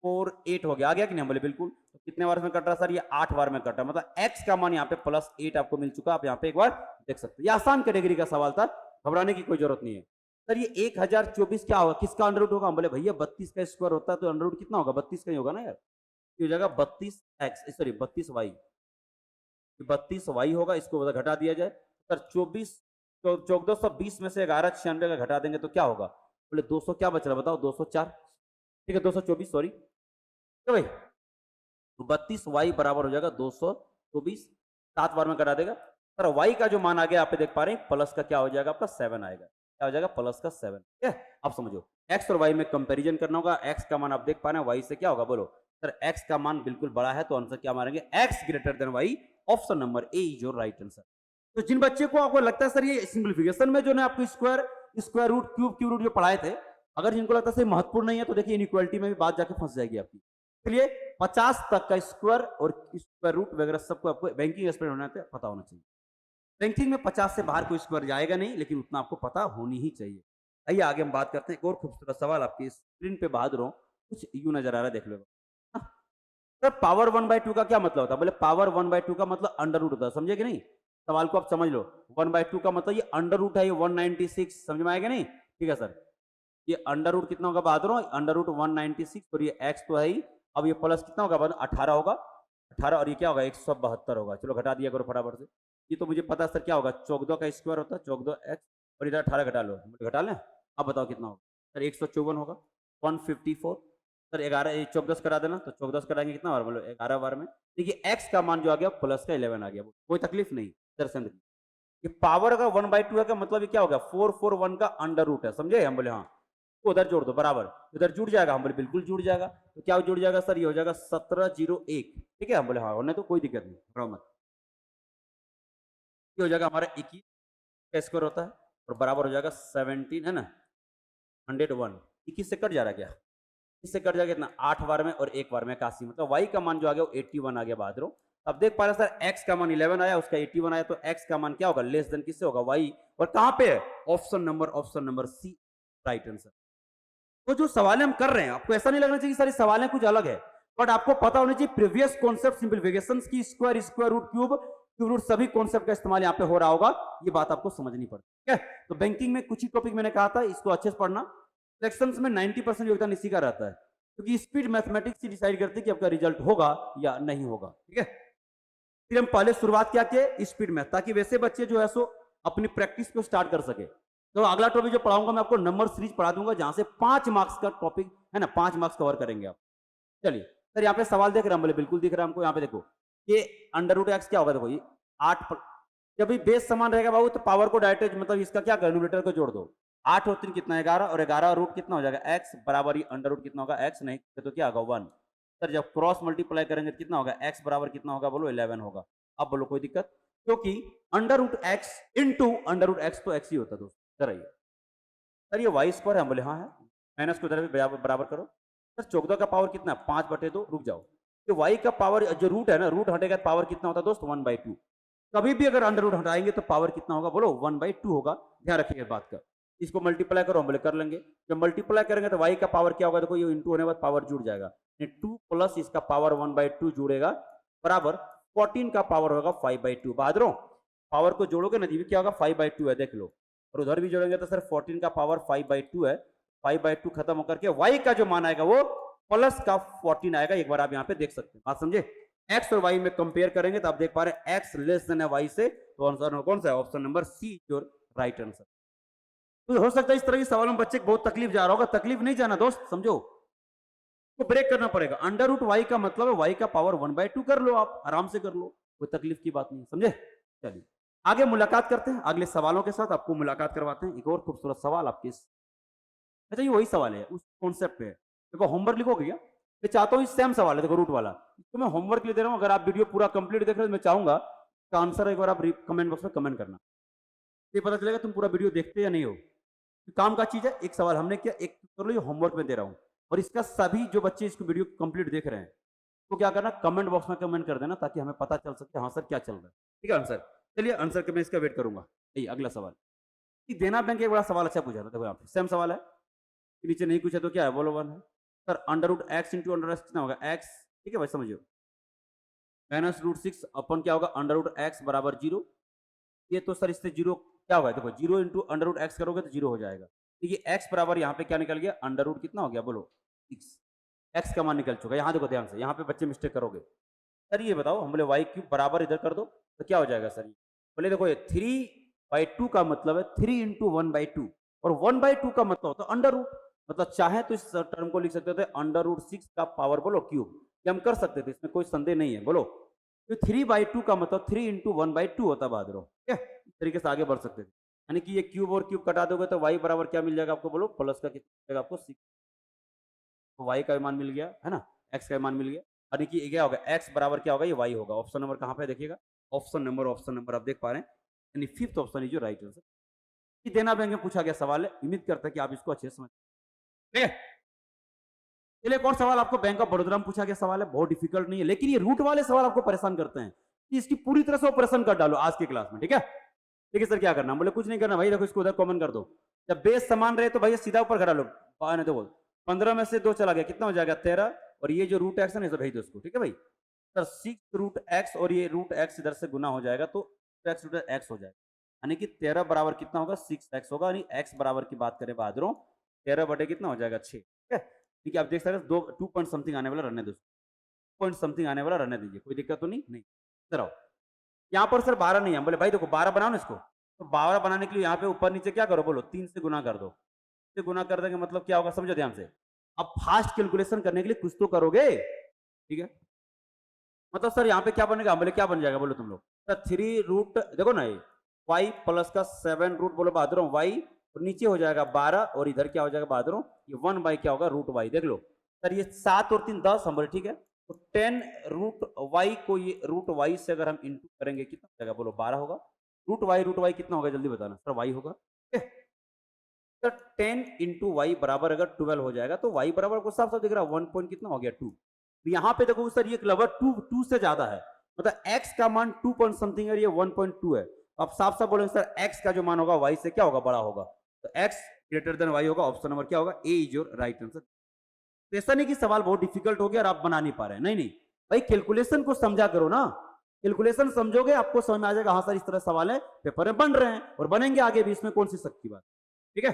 48 हो गया, आ गया कि नहीं, हम बोले बिल्कुल। तो कितने बार में कट रहा सर, ये 8 बार में कट रहा, मतलब x का मान यहाँ पे +8 आपको मिल चुका। आप यहाँ पे एक बार देख सकते हैं, ये आसान कैटेगरी का सवाल था, घबराने की कोई जरूरत नहीं है। सर ये 1024 क्या होगा, किसका अंडर रूट होगा, हम बोले भैया 32 का स्क्वायर होता है तो अंडर रूट कितना होगा, 32 का ही होगा ना यार। ये हो जाएगा 32x, सॉरी 32y, 32y होगा, इसको घटा दिया जाए। सर 1420 में से 1196 का घटा देंगे तो क्या होगा, बोले 200 क्या बच रहा बताओ, 204, ठीक है 224 सॉरी, क्या भाई, तो 32y बराबर हो जाएगा 224, 7 बार में कटा देगा। सर y का जो मान आ गया आप देख पा रहे हैं, प्लस का क्या हो जाएगा आपका 7 आएगा, क्या हो जाएगा प्लस का 7, ठीक है। आप समझो x और y में कंपैरिजन करना होगा, x का मान आप देख पा रहे हैं, y से क्या होगा बोलो सर, x का मान बिल्कुल बड़ा है तो आंसर क्या मारेंगे, x greater then y, option number A is your right answer. तो जिन बच्चे को आपको लगता है सर ये सिंप्लीफिकेशन में जो ना आपको स्क्वायर रूट क्यूब रूट जो पढ़ाए थे, अगर जिनको लगता है सही महत्वपूर्ण नहीं है तो देखिए इनइक्वालिटी में भी बात जाके फंस जाएगी आपकी। इसलिए 50 तक का स्क्वायर और स्क्वायर रूट वगैरह सबको आपको बैंकिंग एक्सपर्ट होना पता होना चाहिए। बैंकिंग में 50 से बाहर कोई स्क्वायर जाएगा नहीं, लेकिन उतना आपको पता होनी ही चाहिए। आइए आगे हम बात करते हैं, एक और खूबसूरत सवाल आपकी स्क्रीन पे बहादुर हो, कुछ यूं नजर आ रहा है, देख लो। सर पावर 1/2 का क्या मतलब होता है, बोले पावर 1/2 का मतलब अंडर रूट होता है, समझे कि नहीं, सवाल को आप समझ लो। 1/2 का मतलब ये अंडर रूट है, ये 196, समझ में आएगा नहीं, ठीक है सर। ये अंडर रूट कितना होगा बहादुर, अंडर रूट 196, और ये x तो है ही, अब ये प्लस कितना होगा बहादुर, 18 होगा, 18, और ये क्या होगा 172 होगा। चलो घटा दिया करो फटाफट से, ये तो मुझे पता है सर क्या होगा, 14 का स्क्वायर होता है 14x, और इधर 18 घटा लो, घटा लें, अब बताओ कितना होगा सर, 154 होगा, 154। सर 11 14 करा देना, तो 14 कराएंगे कितना बार, मतलब 11 बार में। देखिए x का मान जो आ गया प्लस का 11 आ गया, कोई तकलीफ नहीं दर्शन। ये पावर का 1/2 का मतलब ये क्या होगा, 441 का अंडर रूट है, समझे, हम बोले हाँ, तो उधर जोड़ दो बराबर, उधर जुड़ जाएगा, हम बोले बिल्कुल जुड़ जाएगा। तो क्या जुड़ जाएगा सर, ये हो जाएगा 1701, ठीक है, हम बोले हाँ, होने तो कोई दिक्कत नहीं, मत। ये हो जाएगा हमारा 21 का स्क्वायर होता है, और बराबर हो जाएगा 17 है ना, 101, 21 से कट जा रहा क्या, इससे कट जाएगा कितना 8 बार में और 1 बार में 81, मतलब y का मान जो आ गया वो 81 आ गया बहादुर। अब देख पा रहे सर x का मान 11 आया, उसका 81 आया, तो x का मान क्या होगा, लेस देन किससे होगा, y, और कहां पे है, option number c right answer. तो जो सवाल हम कर रहे हैं, आपको ऐसा नहीं लगना चाहिए सारी सवालें कुछ अलग है, बट आपको पता होना चाहिए प्रीवियस कॉन्सेप्ट सिंप्लीफिकेशंस की, स्क्वायर रूट क्यूब रूट सभी कॉन्सेप्ट का इस्तेमाल यहाँ पे हो रहा होगा, ये बात आपको समझनी पड़ती है, ठीक है। तो बैंकिंग में कुछ ही टॉपिक मैंने कहा था, इसको अच्छे से पढ़ना। सेक्शंस में 90% योगदान इसी का रहता है, क्योंकि स्पीड मैथमेटिक्स ही डिसाइड करती है कि आपका रिजल्ट होगा या नहीं होगा, ठीक है। फिर हम पहले शुरुआत क्या किए, स्पीड मैथ, ताकि वैसे बच्चे जो है सो अपनी प्रैक्टिस को स्टार्ट कर सके। तो अगला टॉपिक जो पढ़ाऊंगा मैं आपको नंबर सीरीज पढ़ा दूंगा, जहां से 5 मार्क्स का टॉपिक है ना, 5 मार्क्स कवर करेंगे आप। चलिए सर यहाँ पे सवाल देख रहे हैं, बोले बिल्कुल दिख रहा है हमको, यहाँ पे देखो ये अंडर रूट एक्स क्या होगा, देखो ये 8, जब भी बेस समान रहेगा बाबू तो पावर को डायरेक्ट मतलब इसका क्या कर, न्यूमरेटर को जोड़ दो, 8 और 3 कितना 11, और 11 रूट कितना हो जाएगा x बराबर, ही अंडर रूट कितना होगा x, नहीं तो क्या होगा 1। सर जब क्रॉस मल्टीप्लाई करेंगे तो कितना होगा, x बराबर कितना होगा, बोलो 11 होगा। अब बोलो कोई दिक्कत, क्योंकि under root x into under root x तो x ही होता है दोस्तों। सर ये y स्क्वायर है, हम बोले हाँ है, माइनस को इधर भी बराबर करो, सर 14 का पावर कितना है 5/2, रुक जाओ, तो y का पावर जो रूट है ना, रूट हटेगा तो पावर कितना होता है दोस्त 1/2। कभी भी अगर अंडर रूट हटाएंगे तो पावर कितना होगा बोलो 1/2 होगा, ध्यान रखिएगा इस बात का। इसको मल्टीप्लाई करो, हम बोले कर लेंगे, जब मल्टीप्लाई करेंगे तो y का पावर क्या होगा, देखो ये इंटू होने के बाद पावर जुड़ जाएगा, 2 प्लस इसका पावर 1/2 जुड़ेगा बराबर 14 का पावर होगा 5/2। बहादुरों पावर को जोड़ोगे ना जी क्या होगा 5/2 है, देख लो, और उधर भी जोड़ेंगे तो सर 14 का पावर 5/2 है, 5/2 खत्म होकर के y का जो मान आएगा वो प्लस का 14 आएगा। एक बार आप यहाँ पे देख सकते हैं, बात समझे। x और y में कंपेयर करेंगे तो आप देख पा रहे हैं x लेस देन है y से, तो आंसर कौन सा है, option number C your right answer. तो हो सकता है इस तरह की सवालों में बच्चे को बहुत तकलीफ जा रहा होगा, तकलीफ नहीं जाना दोस्त, समझो तो ब्रेक करना पड़ेगा। अंडर रूट वाई का मतलब है वाई का पावर 1/2 कर लो, आप आराम से कर लो, कोई तकलीफ की बात नहीं, समझे। चलिए आगे मुलाकात करते हैं अगले सवालों के साथ, आपको मुलाकात करवाते हैं। एक और खूबसूरत सवाल आपके, अच्छा ये वही सवाल है उस कॉन्सेप्ट पे, देखो होमवर्क लिखोगे क्या, मैं चाहता हूँ सेम सवाल है, देखो रूट वाला, तो मैं होमवर्क ले दे रहा हूँ। अगर आप वीडियो पूरा कंप्लीट देख रहे हो तो मैं चाहूंगा का आंसर एक बार आप कमेंट बॉक्स में कमेंट करना, ये पता चलेगा तुम पूरा वीडियो देखते या नहीं हो। काम का चीज है, एक सवाल हमने किया, एक कर लो, ये होमवर्क में दे रहा हूँ, और इसका सभी जो बच्चे इसको वीडियो कंप्लीट देख रहे हैं तो क्या करना, कमेंट बॉक्स में कमेंट कर देना ताकि हमें पता चल सके हाँ सर क्या चल रहा है, ठीक है आंसर। चलिए आंसर के मैं इसका वेट करूंगा। अगला सवाल, देना बैंक एक बड़ा सवाल अच्छा पूछा था, देखो यहाँ पे सेम सवाल है, नीचे नहीं पूछा तो क्या है बोलो, 1 है sir, under root x into under x कितना होगा एक्स, ठीक है भाई समझिए, माइनस रूट 6 अपन क्या होगा अंडर रूट एक्स बराबर 0, ये तो सर इससे 0 क्या होगा, देखो 0 इंटू अंडर रूट एक्स करोगे तो 0 हो जाएगा, देखिए एक्स बराबर यहाँ पे क्या निकल गया अंडर रूट कितना हो गया बोलो 6, एक्स का मान निकल चुका है। यहाँ देखो ध्यान से, यहाँ पे बच्चे मिस्टेक करोगे, सर ये बताओ, हम बोले वाई क्यूब बराबर इधर कर दो तो क्या हो जाएगा सर, बोले देखो ये 3/2 का मतलब है 3 इंटू 1/2, और 1/2 का मतलब होता है अंडर रूट, मतलब चाहे तो इस टर्म को लिख सकते थे अंडर रूट 6 का पावर बोलो क्यूब, ये हम कर सकते थे, इसमें कोई संदेह नहीं है बोलो। तो 3/2 का मतलब 3 इंटू 1/2 होता बहादुरों, ठीक है, इस तरीके से आगे बढ़ सकते थे, यानी कि ये क्यूब और क्यूब कटा दोगे तो वाई बराबर क्या मिल जाएगा आपको बोलो, प्लस का कितना मिलेगा आपको 6, तो वाई का मान मिल गया है ना, एक्स का मान मिल गया, यानी कि क्या होगा एक्स बराबर क्या होगा ये वाई होगा। ऑप्शन नंबर कहाँ पे देखिएगा, ऑप्शन नंबर आप देख पा रहे हैं, यानी फिफ्थ ऑप्शन इज जो राइट आंसर। ये देना बैंक में पूछा गया सवाल है, उम्मीद करता है कि आप इसको अच्छे से समझ, ठीक है। चलिए एक और सवाल आपको बैंक ऑफ बड़ौदा में पूछा गया सवाल है, बहुत डिफिकल्ट नहीं है, लेकिन ये रूट वाले सवाल आपको परेशान करते हैं, कि इसकी पूरी तरह से ऑपरेशन कर डालो आज की क्लास में, ठीक है। देखिए सर क्या करना, बोले कुछ नहीं करना भाई, देखो इसको उधर कॉमन कर दो, जब बेस समान रहे तो भैया सीधा ऊपर घटा लो, देखो 15 में से 2 चला गया कितना हो जाएगा 13, और ये जो रूट एक्स है ना भेज दो उसको, ठीक है भाई। सर 6 रूट एक्स और ये रूट एक्स इधर से गुना हो जाएगा तो एक्स रूट एक्स हो जाएगा, यानी कि 13 बराबर कितना होगा 6x होगा, यानी एक्स बराबर की बात करें बहादुरों 13 बटे कितना हो जाएगा 6, ठीक है। ठीक है आप देख सकते हैं 2 पॉइंट समथिंग आने वाला रहने दो, पॉइंट समथिंग आने वाला रहने दीजिए, कोई दिक्कत तो नहीं। इधर आओ, यहाँ पर सर 12 नहीं है, बोले भाई देखो 12 बनाओ ना इसको, तो 12 बनाने के लिए यहाँ पे ऊपर नीचे क्या करो बोलो 3 से गुना कर दो, से गुना कर देंगे मतलब क्या होगा समझो ध्यान से, अब फास्ट कैलकुलेशन करने के लिए कुछ तो करोगे, ठीक है। मतलब सर यहाँ पे क्या बनेगा, बोले क्या बन जाएगा बोलो तुम लोग, सर 3 रूट देखो ना ये y प्लस का 7 रूट बोलो बहादुरों y, और नीचे हो जाएगा 12, और इधर क्या हो जाएगा बहादुरों ये 1 बाई क्या होगा रूट y, देख लो सर ये 7 और 3 10 हम बोले ठीक है, तो 10 रूट y को ये रूट y से अगर हम इंटू करेंगे कितना हो जाएगा बोलो 12 होगा, रूट y कितना होगा जल्दी बताना सर y होगा, ठीक है। सर 10 इंटू वाई बराबर अगर 12 हो जाएगा तो y बराबर को साफ साफ दिख रहा है 1 पॉइंट कितना हो गया 2, तो यहाँ पे देखो सर ये लगभग 2 से ज्यादा है, मतलब x का मान 2 पॉइंट समथिंग है, ये 1.2 है, तो आप साफ साफ बोलेंगे सर x का जो मान होगा y से क्या होगा बड़ा होगा, तो x ग्रेटर देन y होगा, ऑप्शन नंबर क्या होगा ए इज योर राइट आंसर। तो ऐसा नहीं कि सवाल बहुत डिफिकल्ट हो गया और आप बना नहीं पा रहे हैं, नहीं भाई कैलकुलेशन को समझा करो ना, कैलकुलेशन समझोगे आपको समझ में आ जाएगा हाँ सर इस तरह सवाल है, पेपर में बन रहे हैं और बनेंगे आगे भी, इसमें कौन सी शक की बात, ठीक है।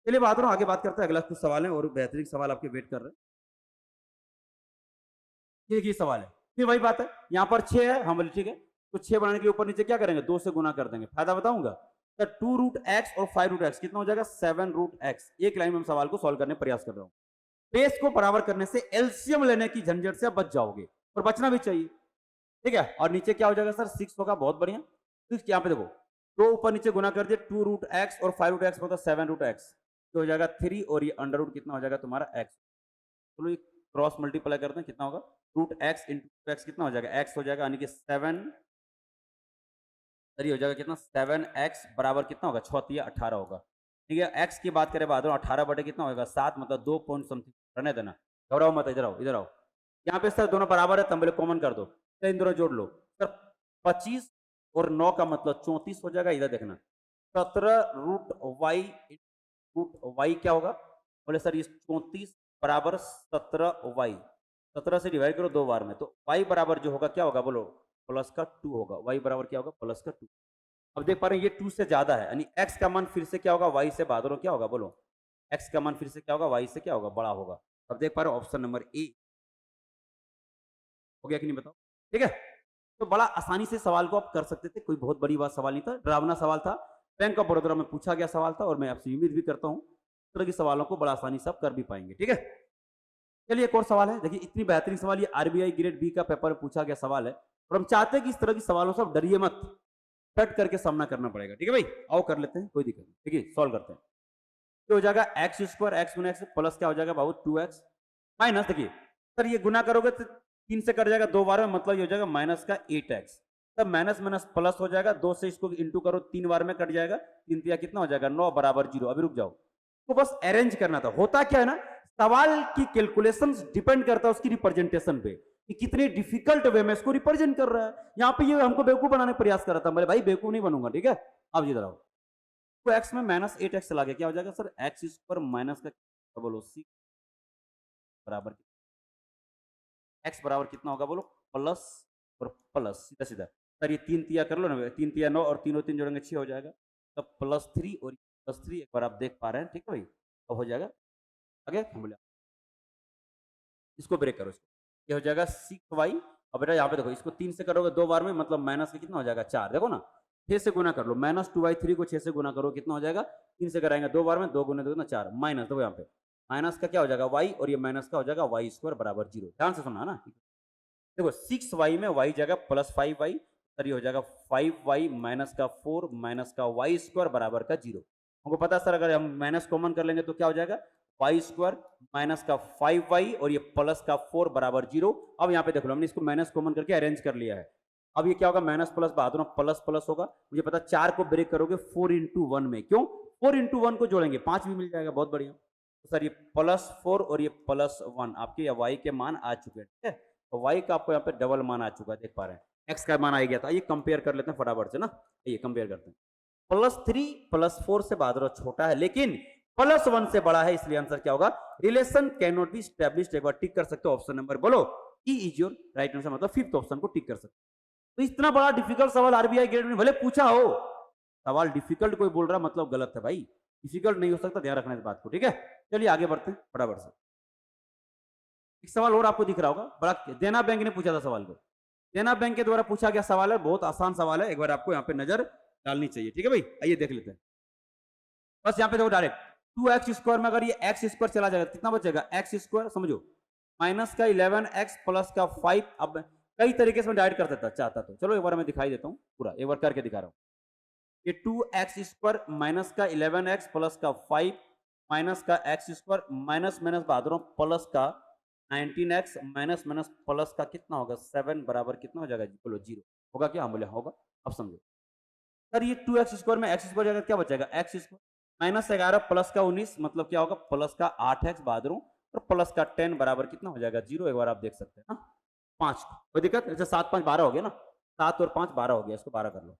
चलिए बात रहा आगे बात करते हैं, अगला कुछ सवाल है और बेहतरीन सवाल आपके वेट कर रहे हैं, ये सवाल है फिर वही बात है, यहाँ पर 6 है हम बोले ठीक है, तो 6 बनाने के लिए ऊपर नीचे क्या करेंगे 2 से गुना कर देंगे, फायदा बताऊंगा, तो 2 रूट एक्स और 5 रूट एक्स कितना हो जाएगा 7 रूट एक्स, एक लाइन में हम सवाल को सॉल्व करने प्रयास कर रहा हूँ। बेस को बराबर करने से एलसीएम लेने की झंझट से आप बच जाओगे, और बचना भी चाहिए, ठीक है। और नीचे क्या हो जाएगा सर 6 होगा, बहुत बढ़िया, तो यहाँ पे देखो 2 ऊपर नीचे गुना कर दिए, 2 रूट एक्स और 5 रूट एक्स मतलब 7 रूट एक्स, तो हो जाएगा 3, और ये अंडर रूट कितना हो जाएगा तुम्हारा एक्स, चलो ये क्रॉस मल्टीप्लाई करते हैं कितना होगा रूट एक्स इंटू एक्स कितना हो जाएगा एक्स हो जाएगा, यानी कि 7 सर ये हो जाएगा कितना 7x बराबर कितना होगा 6 18 होगा, ठीक है। x की बात करें बाद 18 बटे कितना होगा 7, मतलब 2 पॉइंट समथिंग रहने देना, घबराओ मत, इधर आओ, इधर आओ। यहाँ पे सर दोनों बराबर है, तो हम बोले कॉमन कर दो, तो इन दोनों जोड़ लो। सर 25 और 9 का मतलब 34 हो जाएगा। इधर देखना 17 रूट वाई रूट वाई क्या होगा? बोले सर ये 34 बराबर 17 वाई, 17 से डिवाइड करो 2 बार में, तो वाई बराबर जो होगा क्या होगा बोलो? प्लस का 2 होगा। वाई बराबर क्या होगा? प्लस का 2। अब देख पा रहे हैं ये 2 से ज्यादा है, यानी एक्स का मान फिर से क्या होगा? वाई से बहादुर क्या होगा बोलो? एक्स का मान फिर से क्या होगा? वाई से क्या होगा? बड़ा होगा। अब देख पा रहे हो ऑप्शन नंबर ए हो गया कि नहीं बताओ? ठीक है, तो बड़ा आसानी से सवाल को आप कर सकते थे, कोई बहुत बड़ी बात सवाल नहीं था, डरावना सवाल था। बैंक ऑफ बड़ौदा में पूछा गया सवाल था और मैं आपसे उम्मीद भी करता हूं इस तरह के सवालों को बड़ा आसानी से आप कर भी पाएंगे। ठीक है, चलिए एक और सवाल है। देखिए इतनी बेहतरीन सवाल, ये आरबीआई ग्रेड बी का पेपर में पूछा गया सवाल है और हम चाहते हैं कि इस तरह की सवालों से आप डरिए मत, कट करके सामना करना पड़ेगा। ठीक है भाई, आओ कर लेते हैं, कोई दिक्कत नहीं। ठीक है, सॉल्व करते हैं। तो हो जाएगा एक्स स्क्वायर एक्स गुना एक्स प्लस क्या हो जाएगा बाबू? 2x माइनस, देखिए सर ये गुना करोगे तो 3 से कट जाएगा 2 बार में, मतलब ये हो जाएगा माइनस का 8x। तब माइनस माइनस प्लस हो जाएगा, 2 से इसको इंटू करो 3 बार में कट जाएगा, 3 तिया कितना हो जाएगा? 9 बराबर 0। अभी रुक जाओ, तो बस अरेंज करना था। होता क्या है ना, सवाल की कैलकुलेशंस डिपेंड करता है उसकी रिप्रेजेंटेशन पे कि कितने डिफिकल्ट वे में इसको रिप्रेजेंट कर रहा है। यहाँ पे ये हमको बेवकूफ बनाने का प्रयास कर रहा था, मेरे भाई बेवकूफ नहीं बनूंगा। ठीक है, अब इधर आओ, तो x में माइनस 8x चला गया, क्या हो जाएगा सर? एक्स स्क्वायर माइनस का बोलो 6 बराबर x बराबर कितना होगा बोलो? प्लस और प्लस, सीधा सीधा सर ये 3 तिया कर लो ना, 3 तिया 9 और 3 जोड़ेंगे 6 हो जाएगा, तब +3 और +3 एक बार आप देख पा रहे हैं। ठीक है भाई, अब हो जाएगा आगे हम बोले इसको ब्रेक करो, इसको ये हो जाएगा 6y। अब बेटा यहाँ पे देखो, इसको 3 से करोगे 2 बार में, मतलब माइनस का कितना हो जाएगा? 4। देखो ना 6 से गुना कर लो, माइनस 2y 3 को 6 से गुना करो कितना हो जाएगा? 3 से कराएंगे 2 बार में, 2 गुना 2 ना 4 माइनस। देखो यहाँ पे माइनस का क्या हो जाएगा? y, और ये माइनस का हो जाएगा वाई स्क्वायर बराबर 0। ध्यान से सुना ना, देखो 6y में y जाएगा प्लस 5y, सर ये हो जाएगा 5y माइनस का 4 माइनस का वाई स्क्वायर बराबर का 0। हमको पता है सर अगर हम माइनस कॉमन कर लेंगे तो क्या हो जाएगा? वाई स्क्वायर माइनस का 5y और ये प्लस का 4 बराबर 0। अब यहाँ पे देख लो हमने इसको माइनस कॉमन करके अरेंज कर लिया है। अब ये क्या होगा? माइनस प्लस बहादुर प्लस प्लस होगा। मुझे पता 4 को ब्रेक करोगे 4 इंटू 1 में, क्यों 4 इंटू 1 को जोड़ेंगे 5 भी मिल जाएगा, बहुत बढ़िया। तो सर ये +4 और ये +1 आपके या y के मान आ चुके हैं। ठीक है, तो y का आपको यहाँ पे डबल मान आ चुका है, देख पा रहे हैं x का मान आ गया था। ये कंपेयर कर लेते हैं फटाफट से ना, ये कंपेयर करते हैं। +3 +4 से बहादुर छोटा है लेकिन +1 से बड़ा है, इसलिए आंसर क्या होगा? Relation can not be established. एक बार टिक कर सकते हो ऑप्शन नंबर, बोलो E is your right answer, मतलब फिफ्थ ऑप्शन को टिक कर सकते हो। तो इतना बड़ा डिफिकल्ट सवाल आरबीआई ग्रेड में भले पूछा हो, सवाल डिफिकल्ट कोई बोल रहा मतलब गलत है भाई, डिफिकल्ट नहीं हो सकता, ध्यान रखना इस बात को। ठीक है, चलिए आगे बढ़ते हैं फटाफट से। एक सवाल और आपको दिख रहा होगा, बड़ा देना बैंक ने पूछा था सवाल को, देना बैंक के द्वारा पूछा गया सवाल है, बहुत आसान सवाल है, एक बार आपको यहाँ पे नजर डालनी चाहिए। ठीक है भाई, आइए देख लेते हैं। बस यहाँ पे देखो डायरेक्ट 2x स्क्वायर में अगर ये x स्क्वायर चला जाएगा कितना बचेगा? x स्क्वायर समझो माइनस का 11x प्लस का 5। अब कई तरीके से मैं डायरेक्ट कर देता चाहता, तो चलो एक बार मैं दिखाई देता हूँ पूरा, एक बार करके दिखा रहा हूँ। ये 2x स्क्वायर माइनस का 11x प्लस का 5 माइनस का x स्क्वायर माइनस माइनस बहादुर प्लस का 19x माइनस माइनस प्लस का कितना होगा? 7 बराबर कितना हो जाएगा? बोलो 0 होगा क्या? हम बोले होगा। अब समझो सर ये 2x स्क्वायर में x स्क्वायर जाएगा, क्या बचेगा? x स्क्वायर माइनस 11 प्लस का 19 मतलब क्या होगा? प्लस का 8x बहादुर और प्लस का 10 बराबर कितना हो जाएगा? 0। एक बार आप देख सकते हैं ना, 5 कोई दिक्कत? अच्छा 7 5 12 हो गया ना, 7 और 5 12 हो गया, इसको 12 कर लो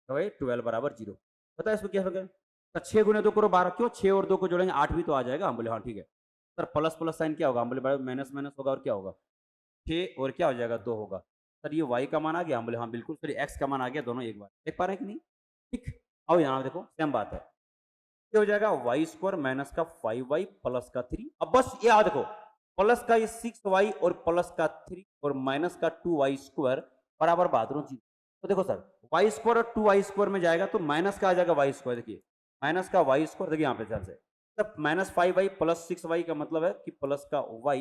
तो भाई 12 बराबर 0। पता है इसको क्या होगा? 6 गुने 2 करो 12, क्यों 6 और 2 को जोड़ेंगे 8 भी तो आ जाएगा। हम बोले हाँ ठीक है सर, प्लस प्लस साइन क्या होगा? हम बोले माइनस माइनस होगा और क्या होगा? 6 और क्या हो जाएगा? 2 होगा। सर ये y का मान आ गया? हम बोले हाँ बिल्कुल सर, x का मान आ गया, दोनों एक बार देख पा रहे हैं कि नहीं? ठीक, आओ यहाँ देखो सेम बात है, ये हो जाएगा वाई स्क्वायर माइनस का 5y प्लस का 3। अब बस ये आ देखो प्लस का ये 6y और प्लस का 3 और माइनस का 2y स्क्वायर बराबर बहादुर 0। तो देखो सर y स्क्वायर और 2y स्क्वायर में जाएगा तो माइनस का आ जाएगा y स्क्वायर, देखिए माइनस का y स्क्वायर, देखिए यहाँ पे ध्यान से, तब माइनस 5y प्लस 6y का मतलब है कि प्लस का y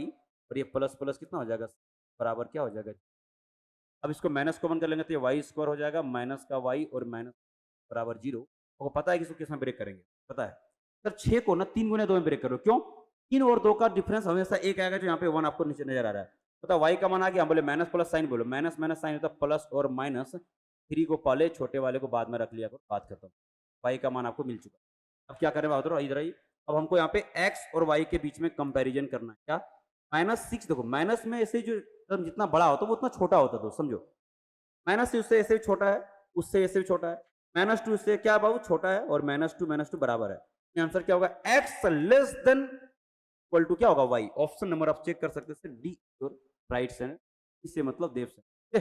और ये प्लस प्लस कितना हो जाएगा? बराबर क्या हो जाएगा? अब इसको माइनस कॉमन कर लेंगे तो ये वाई स्क्वायर हो जाएगा माइनस का वाई और माइनस बराबर 0। आपको पता है कि इसको किस में ब्रेक करेंगे? पता है सर 6 को ना 3 गुने 2 में ब्रेक करो, क्यों? 3 और 2 का डिफरेंस हमेशा एक आएगा, जो यहाँ पे 1 आपको नीचे नजर आ रहा है। पता वाई का मान आ गया, हम बोले माइनस प्लस साइन, बोलो माइनस माइनस साइन होता है प्लस और माइनस, 3 को पहले छोटे वाले को बाद में रख लिया करो, बात खत्म। वाई का मान आपको मिल चुका है। अब क्या करें बहादुर, इधर आइए। अब हमको यहाँ पे एक्स और वाई के बीच में कंपेरिजन करना है, क्या -6 देखो माइनस में ऐसे जो टर्म जितना बड़ा होता है वो उतना छोटा होता है, तो समझो माइनस उससे ऐसे भी छोटा है, उससे ऐसे भी छोटा है, -2 से क्या बाबू छोटा है और -2 बराबर है। आंसर क्या होगा? x less than equal to क्या होगा? y। ऑप्शन नंबर आप चेक कर सकते हैं, डी योर राइट सेंड, इससे मतलब देव से।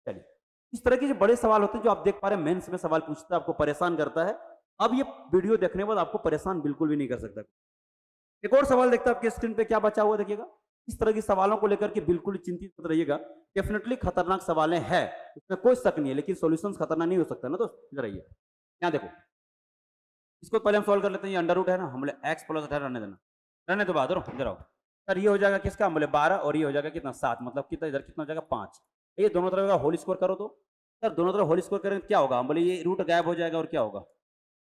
चलिए इस तरह के जो बड़े सवाल होते हैं जो आप देख पा रहे हैं मेंस में सवाल पूछता है, आपको परेशान करता है, अब ये वीडियो देखने के बाद आपको परेशान बिल्कुल भी नहीं कर सकता। एक और सवाल देखते हैं आपके स्क्रीन पे क्या बचा हुआ, देखिएगा। इस तरह के सवालों को लेकर के बिल्कुल ही चिंतित मत रहिएगा, डेफिनेटली खतरनाक सवालें हैं, इसमें कोई शक नहीं है, लेकिन सॉल्यूशन खतरनाक नहीं हो सकता ना, तो इधर आइए, यहाँ देखो, इसको पहले हम सॉल्व कर लेते हैं। ये अंडर रूट है ना, हम बोले x प्लस 18 रहने देना, रहने दो बहादुर, इधर आओ सर। ये हो जाएगा किसका? हम बोले 12 और ये हो जाएगा कितना? 7, मतलब कितना इधर कितना हो जाएगा? 5। ये दोनों तरफ का होल स्क्वायर करो तो सर, दोनों तरफ होल स्क्वायर करें क्या होगा? हम बोले ये रूट गायब हो जाएगा और क्या होगा?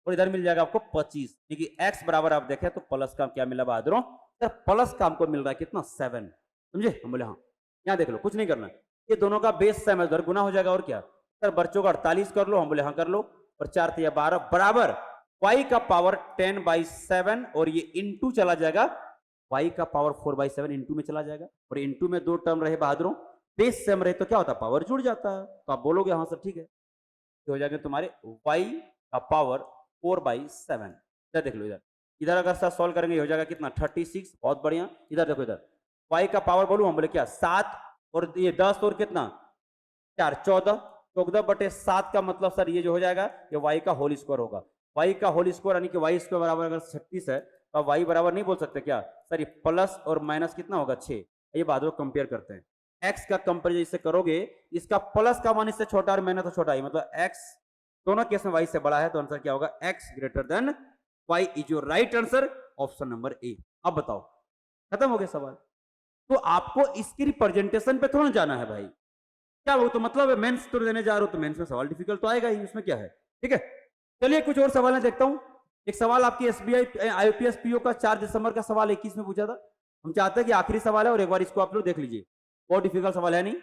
और इधर मिल जाएगा आपको 25, क्योंकि x बराबर आप देखें तो प्लस का क्या मिला बहादुरों? सर प्लस का हमको मिल रहा है कितना? 7, समझे? हम बोले हाँ, यहाँ देख लो, कुछ नहीं करना, ये दोनों का बेस सेम है, उधर गुना हो जाएगा और क्या सर? बच्चों का 48 कर लो, हम बोले हाँ कर लो, और 4 3 12 बराबर y का पावर 10/7 और ये इंटू चला जाएगा, y का पावर 4/7 इंटू में चला जाएगा, और इंटू में 2 टर्म रहे बहादुरों, बेस सेम रहे तो क्या होता है? पावर जुड़ जाता है। तो आप बोलोगे हाँ सर ठीक है, तो हो जाएगा तुम्हारे y का पावर 4/7। इधर देख लो, इधर इधर अगर सर सॉल्व करेंगे हो जाएगा कितना? 36, बहुत बढ़िया। इधर देखो, इधर y का पावर बोलूं, हम बोले क्या? 7 और ये 10 और कितना? 4 14, 14/7 का मतलब सर ये जो हो जाएगा ये y का होल स्क्वायर होगा। y का होल स्क्वायर यानी कि y स्क्वायर बराबर अगर 36 है तो आप y बराबर नहीं बोल सकते क्या सर? ये प्लस और माइनस कितना होगा? 6। ये बात कंपेयर करते हैं, x का कंपेरिजन इससे करोगे, इसका प्लस का मान इससे छोटा और माइनस तो छोटा ही, मतलब x दोनों केस में y से बड़ा है, तो आंसर क्या होगा? x greater then y is your right answer, option number A. अब बताओ, खत्म हो गया सवाल। तो आपको इसकी रिप्रेजेंटेशन पे थोड़ा जाना है भाई, क्या वो तो मतलब है मेंस तो देने जा रहे हो तो मेंस में सवाल डिफिकल्ट तो आएगा ही, उसमें क्या है, ठीक है। चलिए कुछ और सवाल देखता हूं। एक सवाल आपकी SBI IPS PO का 4 दिसंबर का सवाल 21 में पूछा था। हम चाहते हैं कि आखिरी सवाल है और एक बार इसको आप लोग देख लीजिए, बहुत डिफिकल्ट सवाल है नहीं।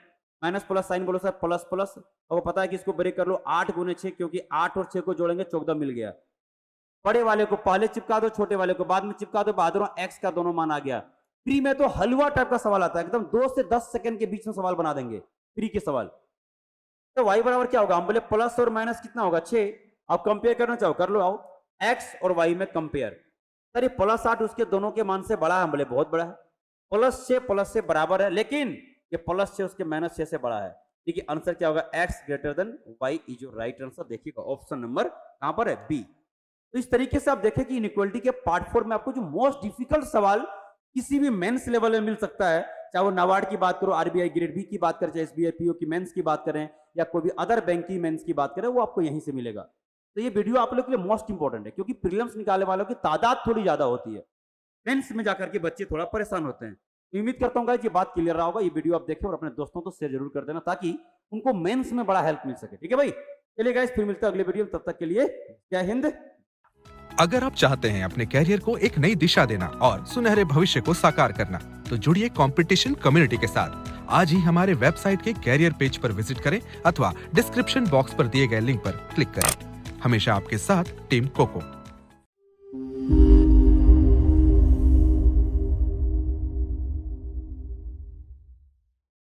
माइनस प्लस साइन बोलो सर, प्लस प्लस, और पता है कि इसको ब्रेक कर लो 8 गुने 6, क्योंकि 8 और 6 को जोड़ेंगे 14 मिल गया। बड़े वाले को पहले चिपका दो, छोटे वाले को बाद में चिपका दो, बहादुरों x का दोनों मान आ गया। प्री में तो हलवा टाइप का सवाल आता है, एकदम 2 से 10 सेकंड के बीच में सवाल बना देंगे प्री के सवाल। तो y बराबर क्या होगा? हम बोले प्लस और माइनस कितना होगा? 6। आप कंपेयर करना चाहो कर लो, आओ x और y में कंपेयर। सर ये प्लस 8 उसके दोनों के मान से बड़ा है, हम बोले बहुत बड़ा है। प्लस 6 प्लस से बराबर है, लेकिन ये प्लस 6 उसके माइनस 6 से बड़ा है, देखिए आंसर क्या होगा? x greater then y is your right answer. देखिएगा ऑप्शन नंबर कहां पर है? बी। तो इस तरीके से आप देखें कि इनइक्वालिटी के पार्ट 4 में आपको जो मोस्ट डिफिकल्ट सवाल किसी भी मेंस लेवल में मिल सकता है, चाहे वो नाबार्ड की बात करो, RBI ग्रेड बी की बात करें, चाहे SBI PO की मेंस की बात करें, या कोई भी अदर बैंक की मेंस की बात करें, वो आपको यहीं से मिलेगा। तो ये वीडियो आप लोग के लिए मोस्ट इंपॉर्टेंट है, क्योंकि प्रीलिम्स निकालने वालों की तादाद थोड़ी ज्यादा होती है, मेंस में जाकर के बच्चे थोड़ा परेशान होते हैं। तो उम्मीद करता हूँ गाइस ये बात क्लियर रहा होगा। ये वीडियो आप देखें और अपने दोस्तों को शेयर जरूर कर देना, ताकि उनको मेंस में बड़ा हेल्प मिल सके, ठीक है भाई। चलिए गाइस फिर मिलते हैं अगले वीडियो में, तब तक के लिए जय हिंद। अगर आप चाहते हैं अपने कैरियर को एक नई दिशा देना और सुनहरे भविष्य को साकार करना, तो जुड़िए कंपटीशन कम्युनिटी के साथ। आज ही हमारे वेबसाइट के कैरियर पेज पर विजिट करें अथवा डिस्क्रिप्शन बॉक्स पर दिए गए लिंक पर क्लिक करें। हमेशा आपके साथ टीम कोको।